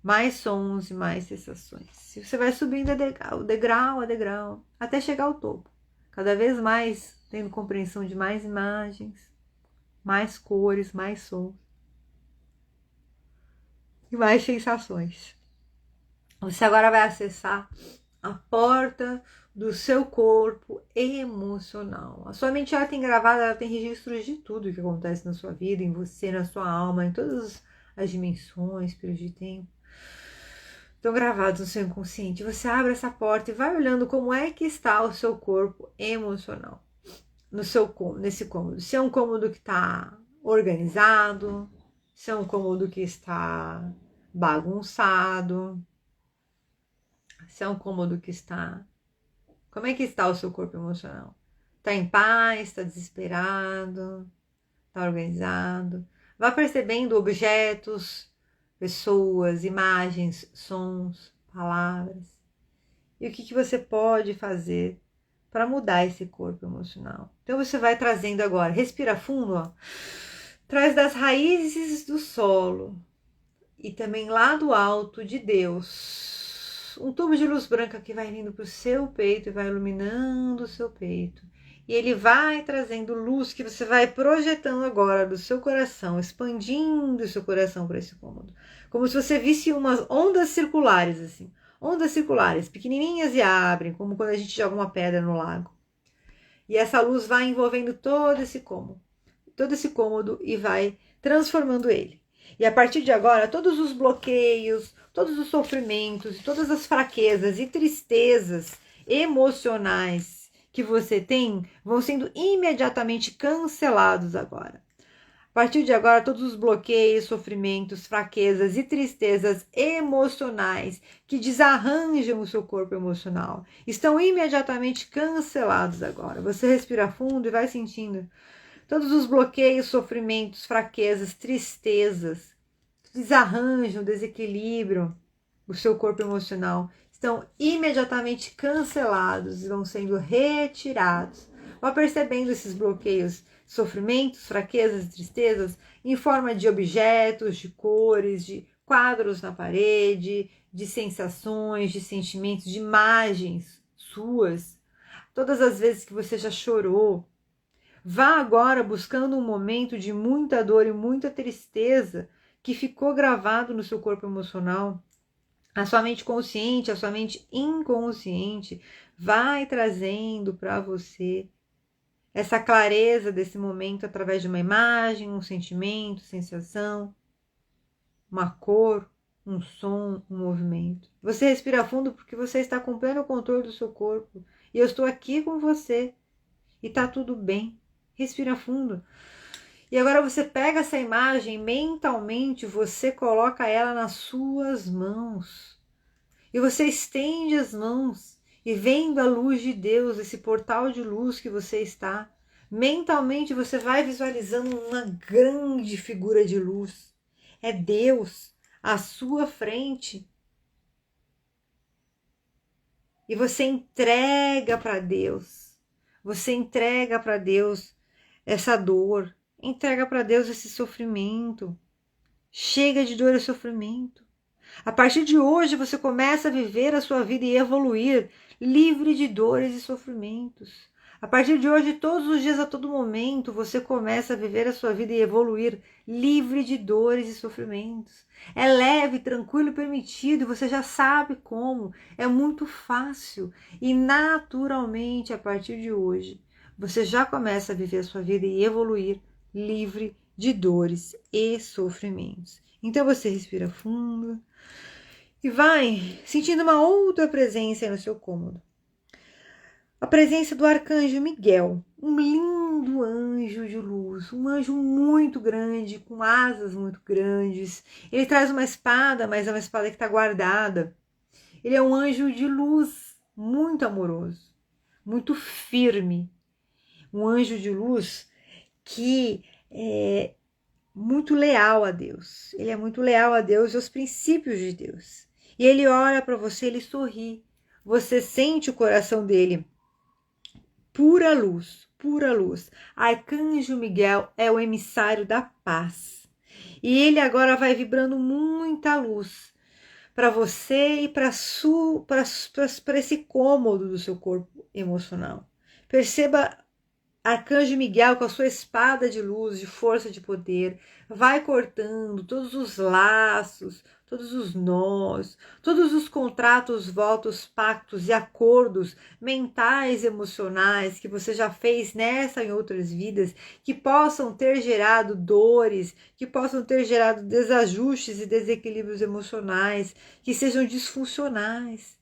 S1: mais sons e mais sensações. E você vai subindo degrau a degrau, até chegar ao topo. Cada vez mais tendo compreensão de mais imagens, mais cores, mais sons e mais sensações. Você agora vai acessar a porta do seu corpo emocional. A sua mente ela tem gravado, ela tem registros de tudo que acontece na sua vida, em você, na sua alma, em todas as dimensões, períodos de tempo. Estão gravados no seu inconsciente. Você abre essa porta e vai olhando como é que está o seu corpo emocional nesse cômodo. Se é um cômodo que está organizado, se é um cômodo que está bagunçado, se é um cômodo que está... Como é que está o seu corpo emocional? Está em paz? Está desesperado? Está organizado? Vá percebendo objetos, pessoas, imagens, sons, palavras. E o que você pode fazer para mudar esse corpo emocional? Então você vai trazendo agora, respira fundo, ó. Traz das raízes do solo e também lá do alto de Deus, um tubo de luz branca que vai vindo para o seu peito e vai iluminando o seu peito. E ele vai trazendo luz que você vai projetando agora do seu coração, expandindo o seu coração para esse cômodo. Como se você visse umas ondas circulares, assim. Ondas circulares, pequenininhas e abrem, como quando a gente joga uma pedra no lago. E essa luz vai envolvendo todo esse cômodo e vai transformando ele. E a partir de agora, todos os bloqueios, todos os sofrimentos, todas as fraquezas e tristezas emocionais que você tem vão sendo imediatamente cancelados agora. A partir de agora, todos os bloqueios, sofrimentos, fraquezas e tristezas emocionais que desarranjam o seu corpo emocional estão imediatamente cancelados agora. Você respira fundo e vai sentindo todos os bloqueios, sofrimentos, fraquezas, tristezas que desarranjam, desequilibram o seu corpo emocional estão imediatamente cancelados e vão sendo retirados. Vá percebendo esses bloqueios, sofrimentos, fraquezas e tristezas em forma de objetos, de cores, de quadros na parede, de sensações, de sentimentos, de imagens suas. Todas as vezes que você já chorou. Vá agora buscando um momento de muita dor e muita tristeza que ficou gravado no seu corpo emocional. A sua mente consciente, a sua mente inconsciente vai trazendo para você essa clareza desse momento através de uma imagem, um sentimento, sensação, uma cor, um som, um movimento. Você respira fundo porque você está com pleno controle do seu corpo. E eu estou aqui com você. E está tudo bem. Respira fundo. E agora você pega essa imagem, mentalmente você coloca ela nas suas mãos. E você estende as mãos e vendo a luz de Deus, esse portal de luz que você está, mentalmente você vai visualizando uma grande figura de luz. É Deus à sua frente. E você entrega para Deus. Você entrega para Deus essa dor. Entrega para Deus esse sofrimento. Chega de dor e sofrimento. A partir de hoje você começa a viver a sua vida e evoluir livre de dores e sofrimentos. A partir de hoje, todos os dias, a todo momento, você começa a viver a sua vida e evoluir livre de dores e sofrimentos. É leve, tranquilo, permitido, você já sabe como. É muito fácil e naturalmente, a partir de hoje, você já começa a viver a sua vida e evoluir livre de dores e sofrimentos. Então você respira fundo e vai sentindo uma outra presença no seu cômodo. A presença do arcanjo Miguel, um lindo lindo anjo de luz, um anjo muito grande, com asas muito grandes. Ele traz uma espada, mas é uma espada que está guardada. Ele é um anjo de luz, muito amoroso, muito firme. Um anjo de luz que é muito leal a Deus. Ele é muito leal a Deus e aos princípios de Deus. E ele olha para você, ele sorri. Você sente o coração dele. Pura luz, pura luz. Arcanjo Miguel é o emissário da paz. E ele agora vai vibrando muita luz para você e para esse cômodo do seu corpo emocional. Perceba Arcanjo Miguel, com a sua espada de luz, de força, de poder, vai cortando todos os laços, todos os nós, todos os contratos, votos, pactos e acordos mentais, emocionais que você já fez nessa e em outras vidas, que possam ter gerado dores, que possam ter gerado desajustes e desequilíbrios emocionais, que sejam disfuncionais.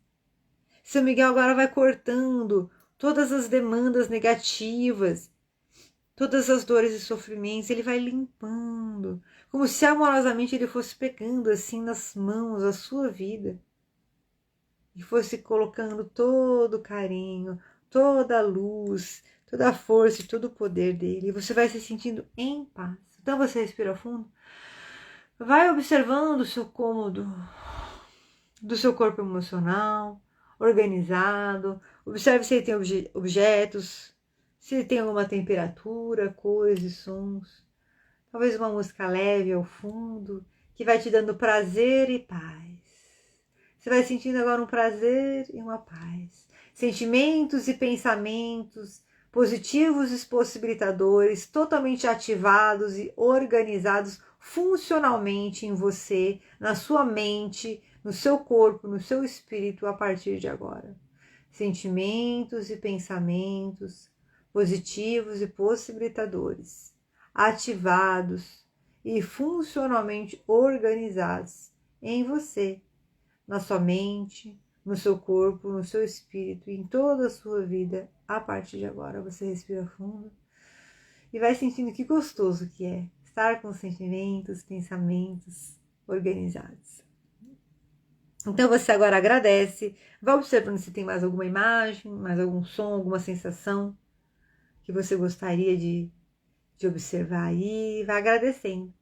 S1: São Miguel agora vai cortando todas as demandas negativas, todas as dores e sofrimentos, ele vai limpando, como se amorosamente ele fosse pegando assim nas mãos a sua vida e fosse colocando todo o carinho, toda a luz, toda a força e todo o poder dele. E você vai se sentindo em paz. Então você respira fundo, vai observando o seu cômodo do seu corpo emocional, organizado. Observe se ele tem objetos, se ele tem alguma temperatura, cores e sons. Talvez uma música leve ao fundo, que vai te dando prazer e paz. Você vai sentindo agora um prazer e uma paz. Sentimentos e pensamentos positivos e possibilitadores, totalmente ativados e organizados funcionalmente em você, na sua mente, no seu corpo, no seu espírito a partir de agora. Sentimentos e pensamentos positivos e possibilitadores, ativados e funcionalmente organizados em você, na sua mente, no seu corpo, no seu espírito, em toda a sua vida. A partir de agora você respira fundo e vai sentindo que gostoso que é estar com sentimentos, pensamentos organizados. Então você agora agradece, vai observando se tem mais alguma imagem, mais algum som, alguma sensação que você gostaria de observar aí, vai agradecendo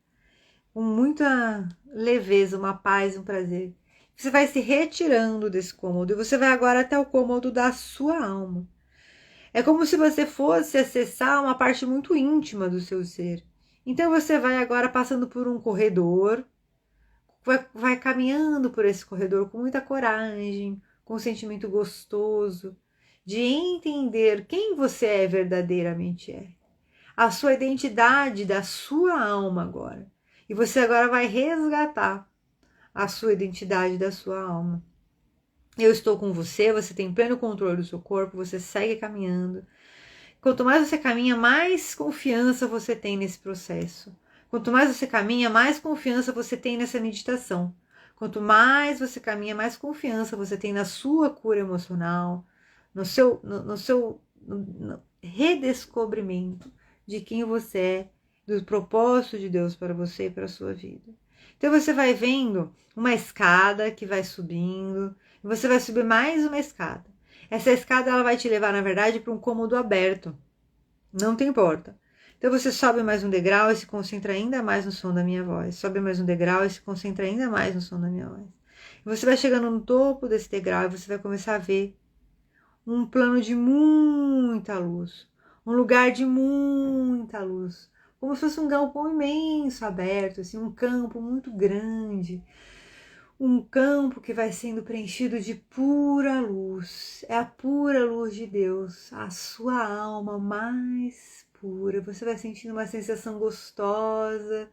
S1: com muita leveza, uma paz, um prazer. Você vai se retirando desse cômodo e você vai agora até o cômodo da sua alma. É como se você fosse acessar uma parte muito íntima do seu ser. Então você vai agora passando por um corredor, vai caminhando por esse corredor com muita coragem, com um sentimento gostoso de entender quem você verdadeiramente é. A sua identidade da sua alma agora. E você agora vai resgatar a sua identidade da sua alma. Eu estou com você, você tem pleno controle do seu corpo, você segue caminhando. Quanto mais você caminha, mais confiança você tem nesse processo. Quanto mais você caminha, mais confiança você tem nessa meditação. Quanto mais você caminha, mais confiança você tem na sua cura emocional, no seu redescobrimento de quem você é, do propósito de Deus para você e para a sua vida. Então você vai vendo uma escada que vai subindo, e você vai subir mais uma escada. Essa escada ela vai te levar, na verdade, para um cômodo aberto. Não tem porta. Então você sobe mais um degrau e se concentra ainda mais no som da minha voz. Sobe mais um degrau e se concentra ainda mais no som da minha voz. E você vai chegando no topo desse degrau e você vai começar a ver um plano de muita luz. Um lugar de muita luz. Como se fosse um galpão imenso aberto, assim, um campo muito grande. Um campo que vai sendo preenchido de pura luz. É a pura luz de Deus, a sua alma mais pura. Você vai sentindo uma sensação gostosa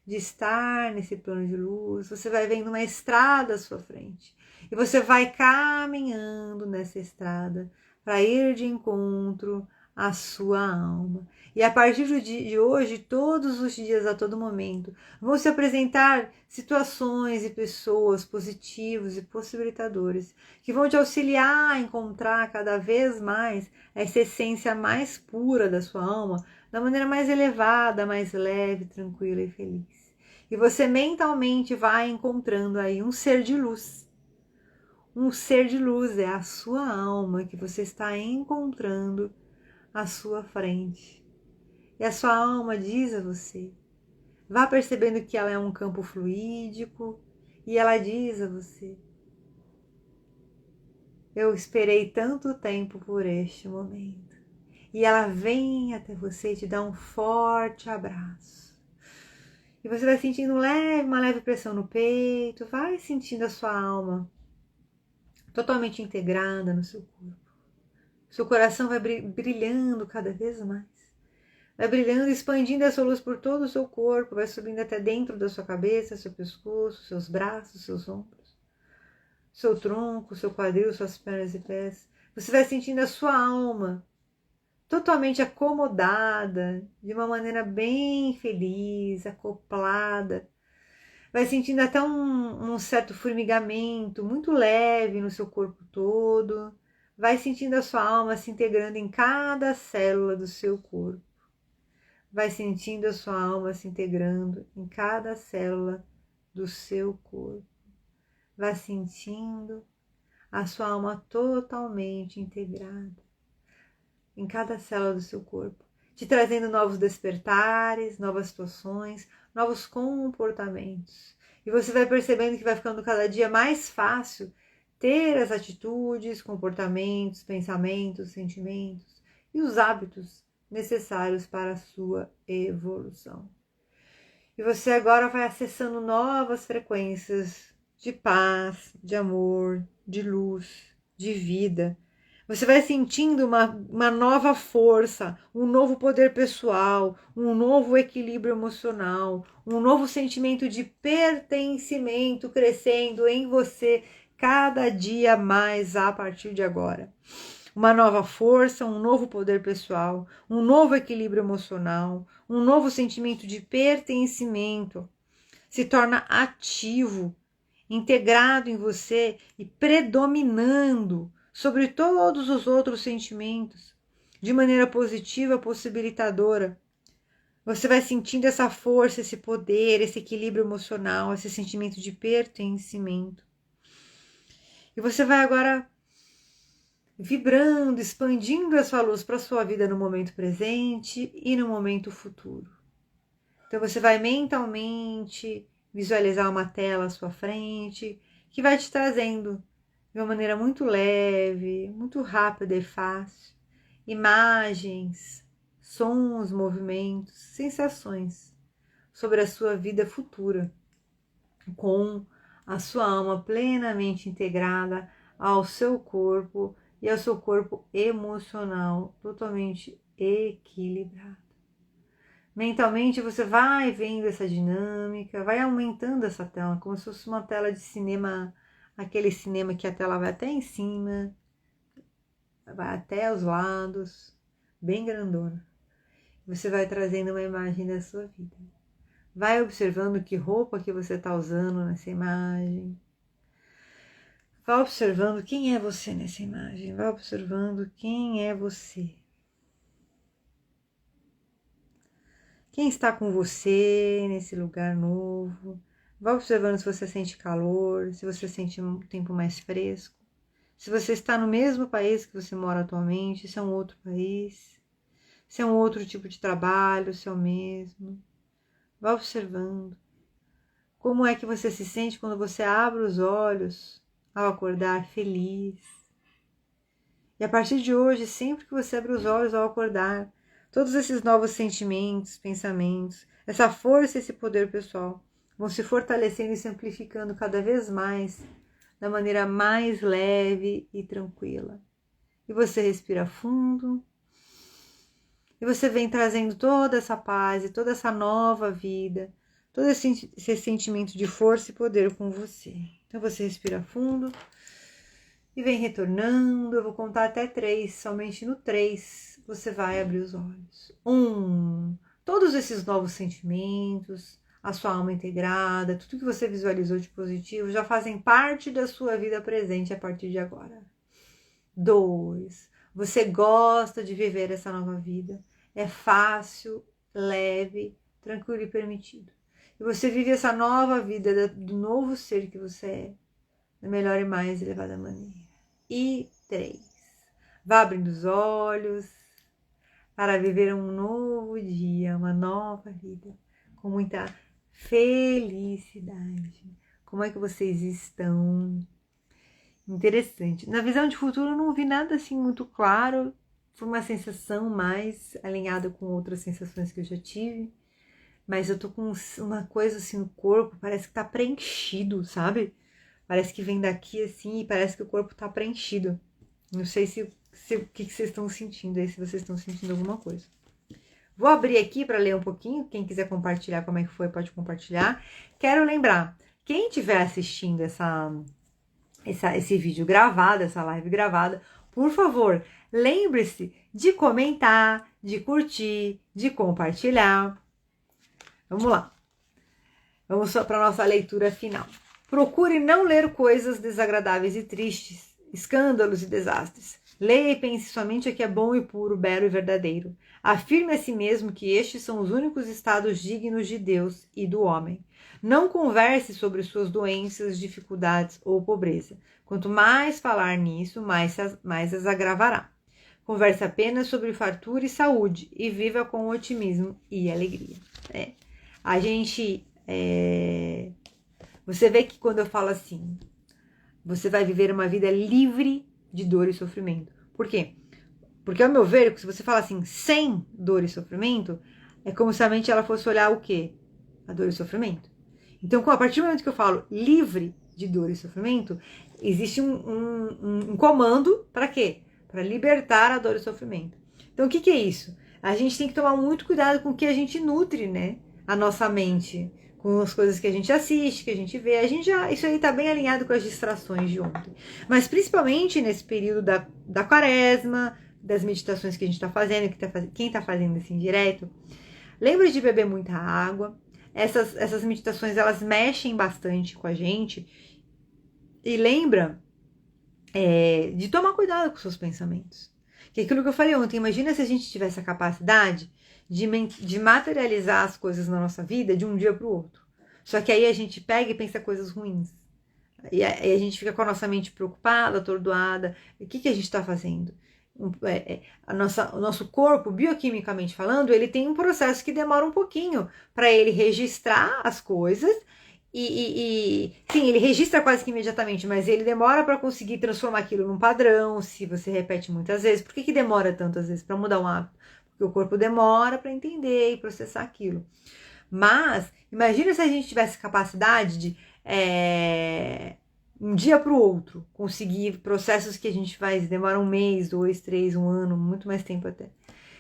S1: de estar nesse plano de luz. Você vai vendo uma estrada à sua frente. E você vai caminhando nessa estrada para ir de encontro a sua alma. E a partir de hoje, todos os dias, a todo momento, vão se apresentar situações e pessoas positivos e possibilitadores que vão te auxiliar a encontrar cada vez mais essa essência mais pura da sua alma, da maneira mais elevada, mais leve, tranquila e feliz. E você mentalmente vai encontrando aí um ser de luz. Um ser de luz é a sua alma que você está encontrando à sua frente. E a sua alma diz a você, vá percebendo que ela é um campo fluídico e ela diz a você, eu esperei tanto tempo por este momento. E ela vem até você e te dá um forte abraço. E você vai sentindo uma leve pressão no peito, vai sentindo a sua alma totalmente integrada no seu corpo. Seu coração vai brilhando cada vez mais. Vai brilhando, expandindo essa luz por todo o seu corpo, vai subindo até dentro da sua cabeça, seu pescoço, seus braços, seus ombros, seu tronco, seu quadril, suas pernas e pés. Você vai sentindo a sua alma totalmente acomodada, de uma maneira bem feliz, acoplada. Vai sentindo até um certo formigamento muito leve no seu corpo todo. Vai sentindo a sua alma se integrando em cada célula do seu corpo. Vai sentindo a sua alma se integrando em cada célula do seu corpo. Vai sentindo a sua alma totalmente integrada em cada célula do seu corpo, te trazendo novos despertares, novas situações, novos comportamentos. E você vai percebendo que vai ficando cada dia mais fácil ter as atitudes, comportamentos, pensamentos, sentimentos e os hábitos necessários para a sua evolução. E você agora vai acessando novas frequências de paz, de amor, de luz, de vida. Você vai sentindo uma nova força, um novo poder pessoal, um novo equilíbrio emocional, um novo sentimento de pertencimento crescendo em você cada dia mais a partir de agora. Uma nova força, um novo poder pessoal, um novo equilíbrio emocional, um novo sentimento de pertencimento se torna ativo, integrado em você e predominando sobre todos os outros sentimentos, de maneira positiva, possibilitadora. Você vai sentindo essa força, esse poder, esse equilíbrio emocional, esse sentimento de pertencimento. E você vai agora vibrando, expandindo a sua luz para a sua vida no momento presente e no momento futuro. Então você vai mentalmente visualizar uma tela à sua frente que vai te trazendo de uma maneira muito leve, muito rápida e fácil, imagens, sons, movimentos, sensações sobre a sua vida futura, com a sua alma plenamente integrada ao seu corpo e ao seu corpo emocional totalmente equilibrado. Mentalmente você vai vendo essa dinâmica, vai aumentando essa tela, como se fosse uma tela de cinema, aquele cinema que a tela vai até em cima, vai até os lados, bem grandona. Você vai trazendo uma imagem da sua vida. Vai observando que roupa que você está usando nessa imagem. Vai observando quem é você nessa imagem. Vai observando quem é você. Quem está com você nesse lugar novo. Vai observando se você sente calor, se você sente um tempo mais fresco. Se você está no mesmo país que você mora atualmente, se é um outro país. Se é um outro tipo de trabalho, se é o mesmo. Vai observando. Como é que você se sente quando você abre os olhos ao acordar feliz. E a partir de hoje, sempre que você abre os olhos ao acordar, todos esses novos sentimentos, pensamentos, essa força e esse poder pessoal vão se fortalecendo e se amplificando cada vez mais, da maneira mais leve e tranquila. E você respira fundo, e você vem trazendo toda essa paz e toda essa nova vida, todo esse sentimento de força e poder com você. Então você respira fundo e vem retornando. Eu vou contar até 3, somente no 3 você vai abrir os olhos. 1, todos esses novos sentimentos, a sua alma integrada, tudo que você visualizou de positivo já fazem parte da sua vida presente a partir de agora. 2, você gosta de viver essa nova vida. É fácil, leve, tranquilo e permitido. E você vive essa nova vida do novo ser que você é, da melhor e mais elevada maneira. E 3, vá abrindo os olhos para viver um novo dia, uma nova vida, com muita felicidade. Como é que vocês estão? Interessante. Na visão de futuro eu não vi nada assim muito claro. Foi uma sensação mais alinhada com outras sensações que eu já tive. Mas eu tô com uma coisa assim no corpo, parece que tá preenchido, sabe? Parece que vem daqui assim e parece que o corpo tá preenchido. Não sei o que vocês estão sentindo aí, se vocês estão sentindo alguma coisa. Vou abrir aqui para ler um pouquinho. Quem quiser compartilhar como é que foi, pode compartilhar. Quero lembrar, quem estiver assistindo esse vídeo gravado, essa live gravada, por favor, lembre-se de comentar, de curtir, de compartilhar. Vamos lá. Vamos para a nossa leitura final. Procure não ler coisas desagradáveis e tristes, escândalos e desastres. Leia e pense somente o que é bom e puro, belo e verdadeiro. Afirme a si mesmo que estes são os únicos estados dignos de Deus e do homem. Não converse sobre suas doenças, dificuldades ou pobreza. Quanto mais falar nisso, mais as agravará. Converse apenas sobre fartura e saúde e viva com otimismo e alegria. A gente... Você vê que quando eu falo assim, você vai viver uma vida livre de dor e sofrimento. Por quê? Porque, ao meu ver, se você fala assim, sem dor e sofrimento, é como se a mente ela fosse olhar o quê? A dor e sofrimento. Então, a partir do momento que eu falo livre de dor e sofrimento, existe um comando para quê? Para libertar a dor e sofrimento. Então, o que é isso? A gente tem que tomar muito cuidado com o que a gente nutre, né? A nossa mente, com as coisas que a gente assiste, que a gente vê. Isso aí tá bem alinhado com as distrações de ontem. Mas principalmente nesse período da quaresma, das meditações que a gente está fazendo, quem está fazendo assim direto, lembre de beber muita água. Essas meditações, elas mexem bastante com a gente. E lembra de tomar cuidado com seus pensamentos. Que é aquilo que eu falei ontem, imagina se a gente tivesse a capacidade de materializar as coisas na nossa vida de um dia para o outro. Só que aí a gente pega e pensa coisas ruins. E aí a gente fica com a nossa mente preocupada, atordoada. O que a gente está fazendo? O nosso corpo, bioquimicamente falando, ele tem um processo que demora um pouquinho para ele registrar as coisas. Sim, ele registra quase que imediatamente, mas ele demora para conseguir transformar aquilo num padrão, se você repete muitas vezes. Por que demora tantas vezes para mudar um hábito? Porque o corpo demora para entender e processar aquilo. Mas, imagina se a gente tivesse capacidade de, um dia para o outro, conseguir processos que a gente faz, demora 1 mês, 2, 3, 1 ano, muito mais tempo até.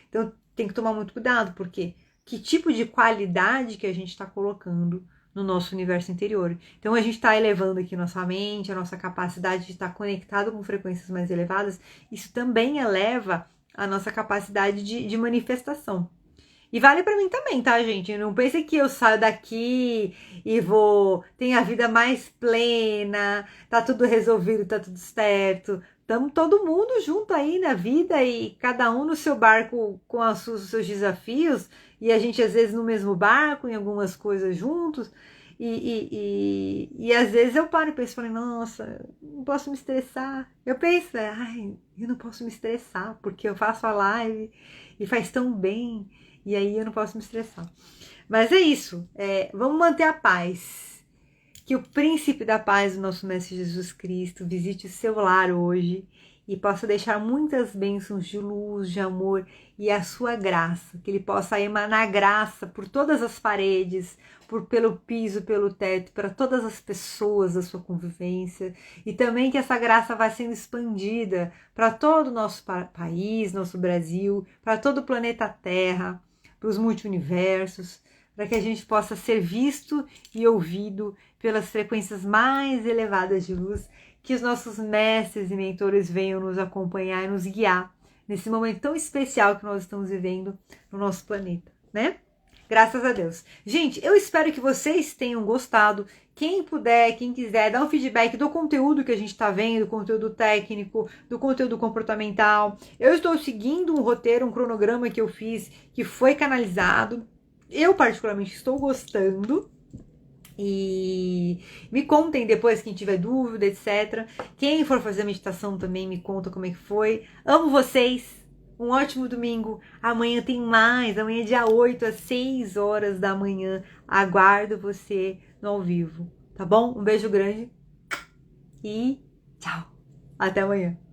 S1: Então, tem que tomar muito cuidado, porque que tipo de qualidade que a gente está colocando no nosso universo interior. Então, a gente está elevando aqui nossa mente, a nossa capacidade de estar conectado com frequências mais elevadas, isso também eleva a nossa capacidade de manifestação. E vale pra mim também, tá, gente? Não pense que eu saio daqui e tenho a vida mais plena, tá tudo resolvido, tá tudo certo. Estamos todo mundo junto aí na vida e cada um no seu barco com os seus desafios. E a gente, às vezes, no mesmo barco, em algumas coisas juntos. E às vezes eu paro e penso, nossa, não posso me estressar. Eu penso, eu não posso me estressar, porque eu faço a live e faz tão bem. E aí eu não posso me estressar. Mas é isso. Vamos manter a paz. Que o príncipe da paz, o nosso Mestre Jesus Cristo, visite o seu lar hoje e possa deixar muitas bênçãos de luz, de amor e a sua graça. Que ele possa emanar graça por todas as paredes, pelo piso, pelo teto, para todas as pessoas da sua convivência. E também que essa graça vá sendo expandida para todo o nosso país, nosso Brasil, para todo o planeta Terra, para os multiuniversos, para que a gente possa ser visto e ouvido pelas frequências mais elevadas de luz que os nossos mestres e mentores venham nos acompanhar e nos guiar nesse momento tão especial que nós estamos vivendo no nosso planeta, né? Graças a Deus. Gente, eu espero que vocês tenham gostado. Quem puder, quem quiser, dá um feedback do conteúdo que a gente está vendo, do conteúdo técnico, do conteúdo comportamental. Eu estou seguindo um roteiro, um cronograma que eu fiz, que foi canalizado. Eu, particularmente, estou gostando. E me contem depois, quem tiver dúvida, etc. Quem for fazer a meditação também, me conta como é que foi. Amo vocês! Um ótimo domingo. Amanhã tem mais. Amanhã é dia 8 às 6 horas da manhã. Aguardo você no ao vivo. Tá bom? Um beijo grande e tchau. Até amanhã.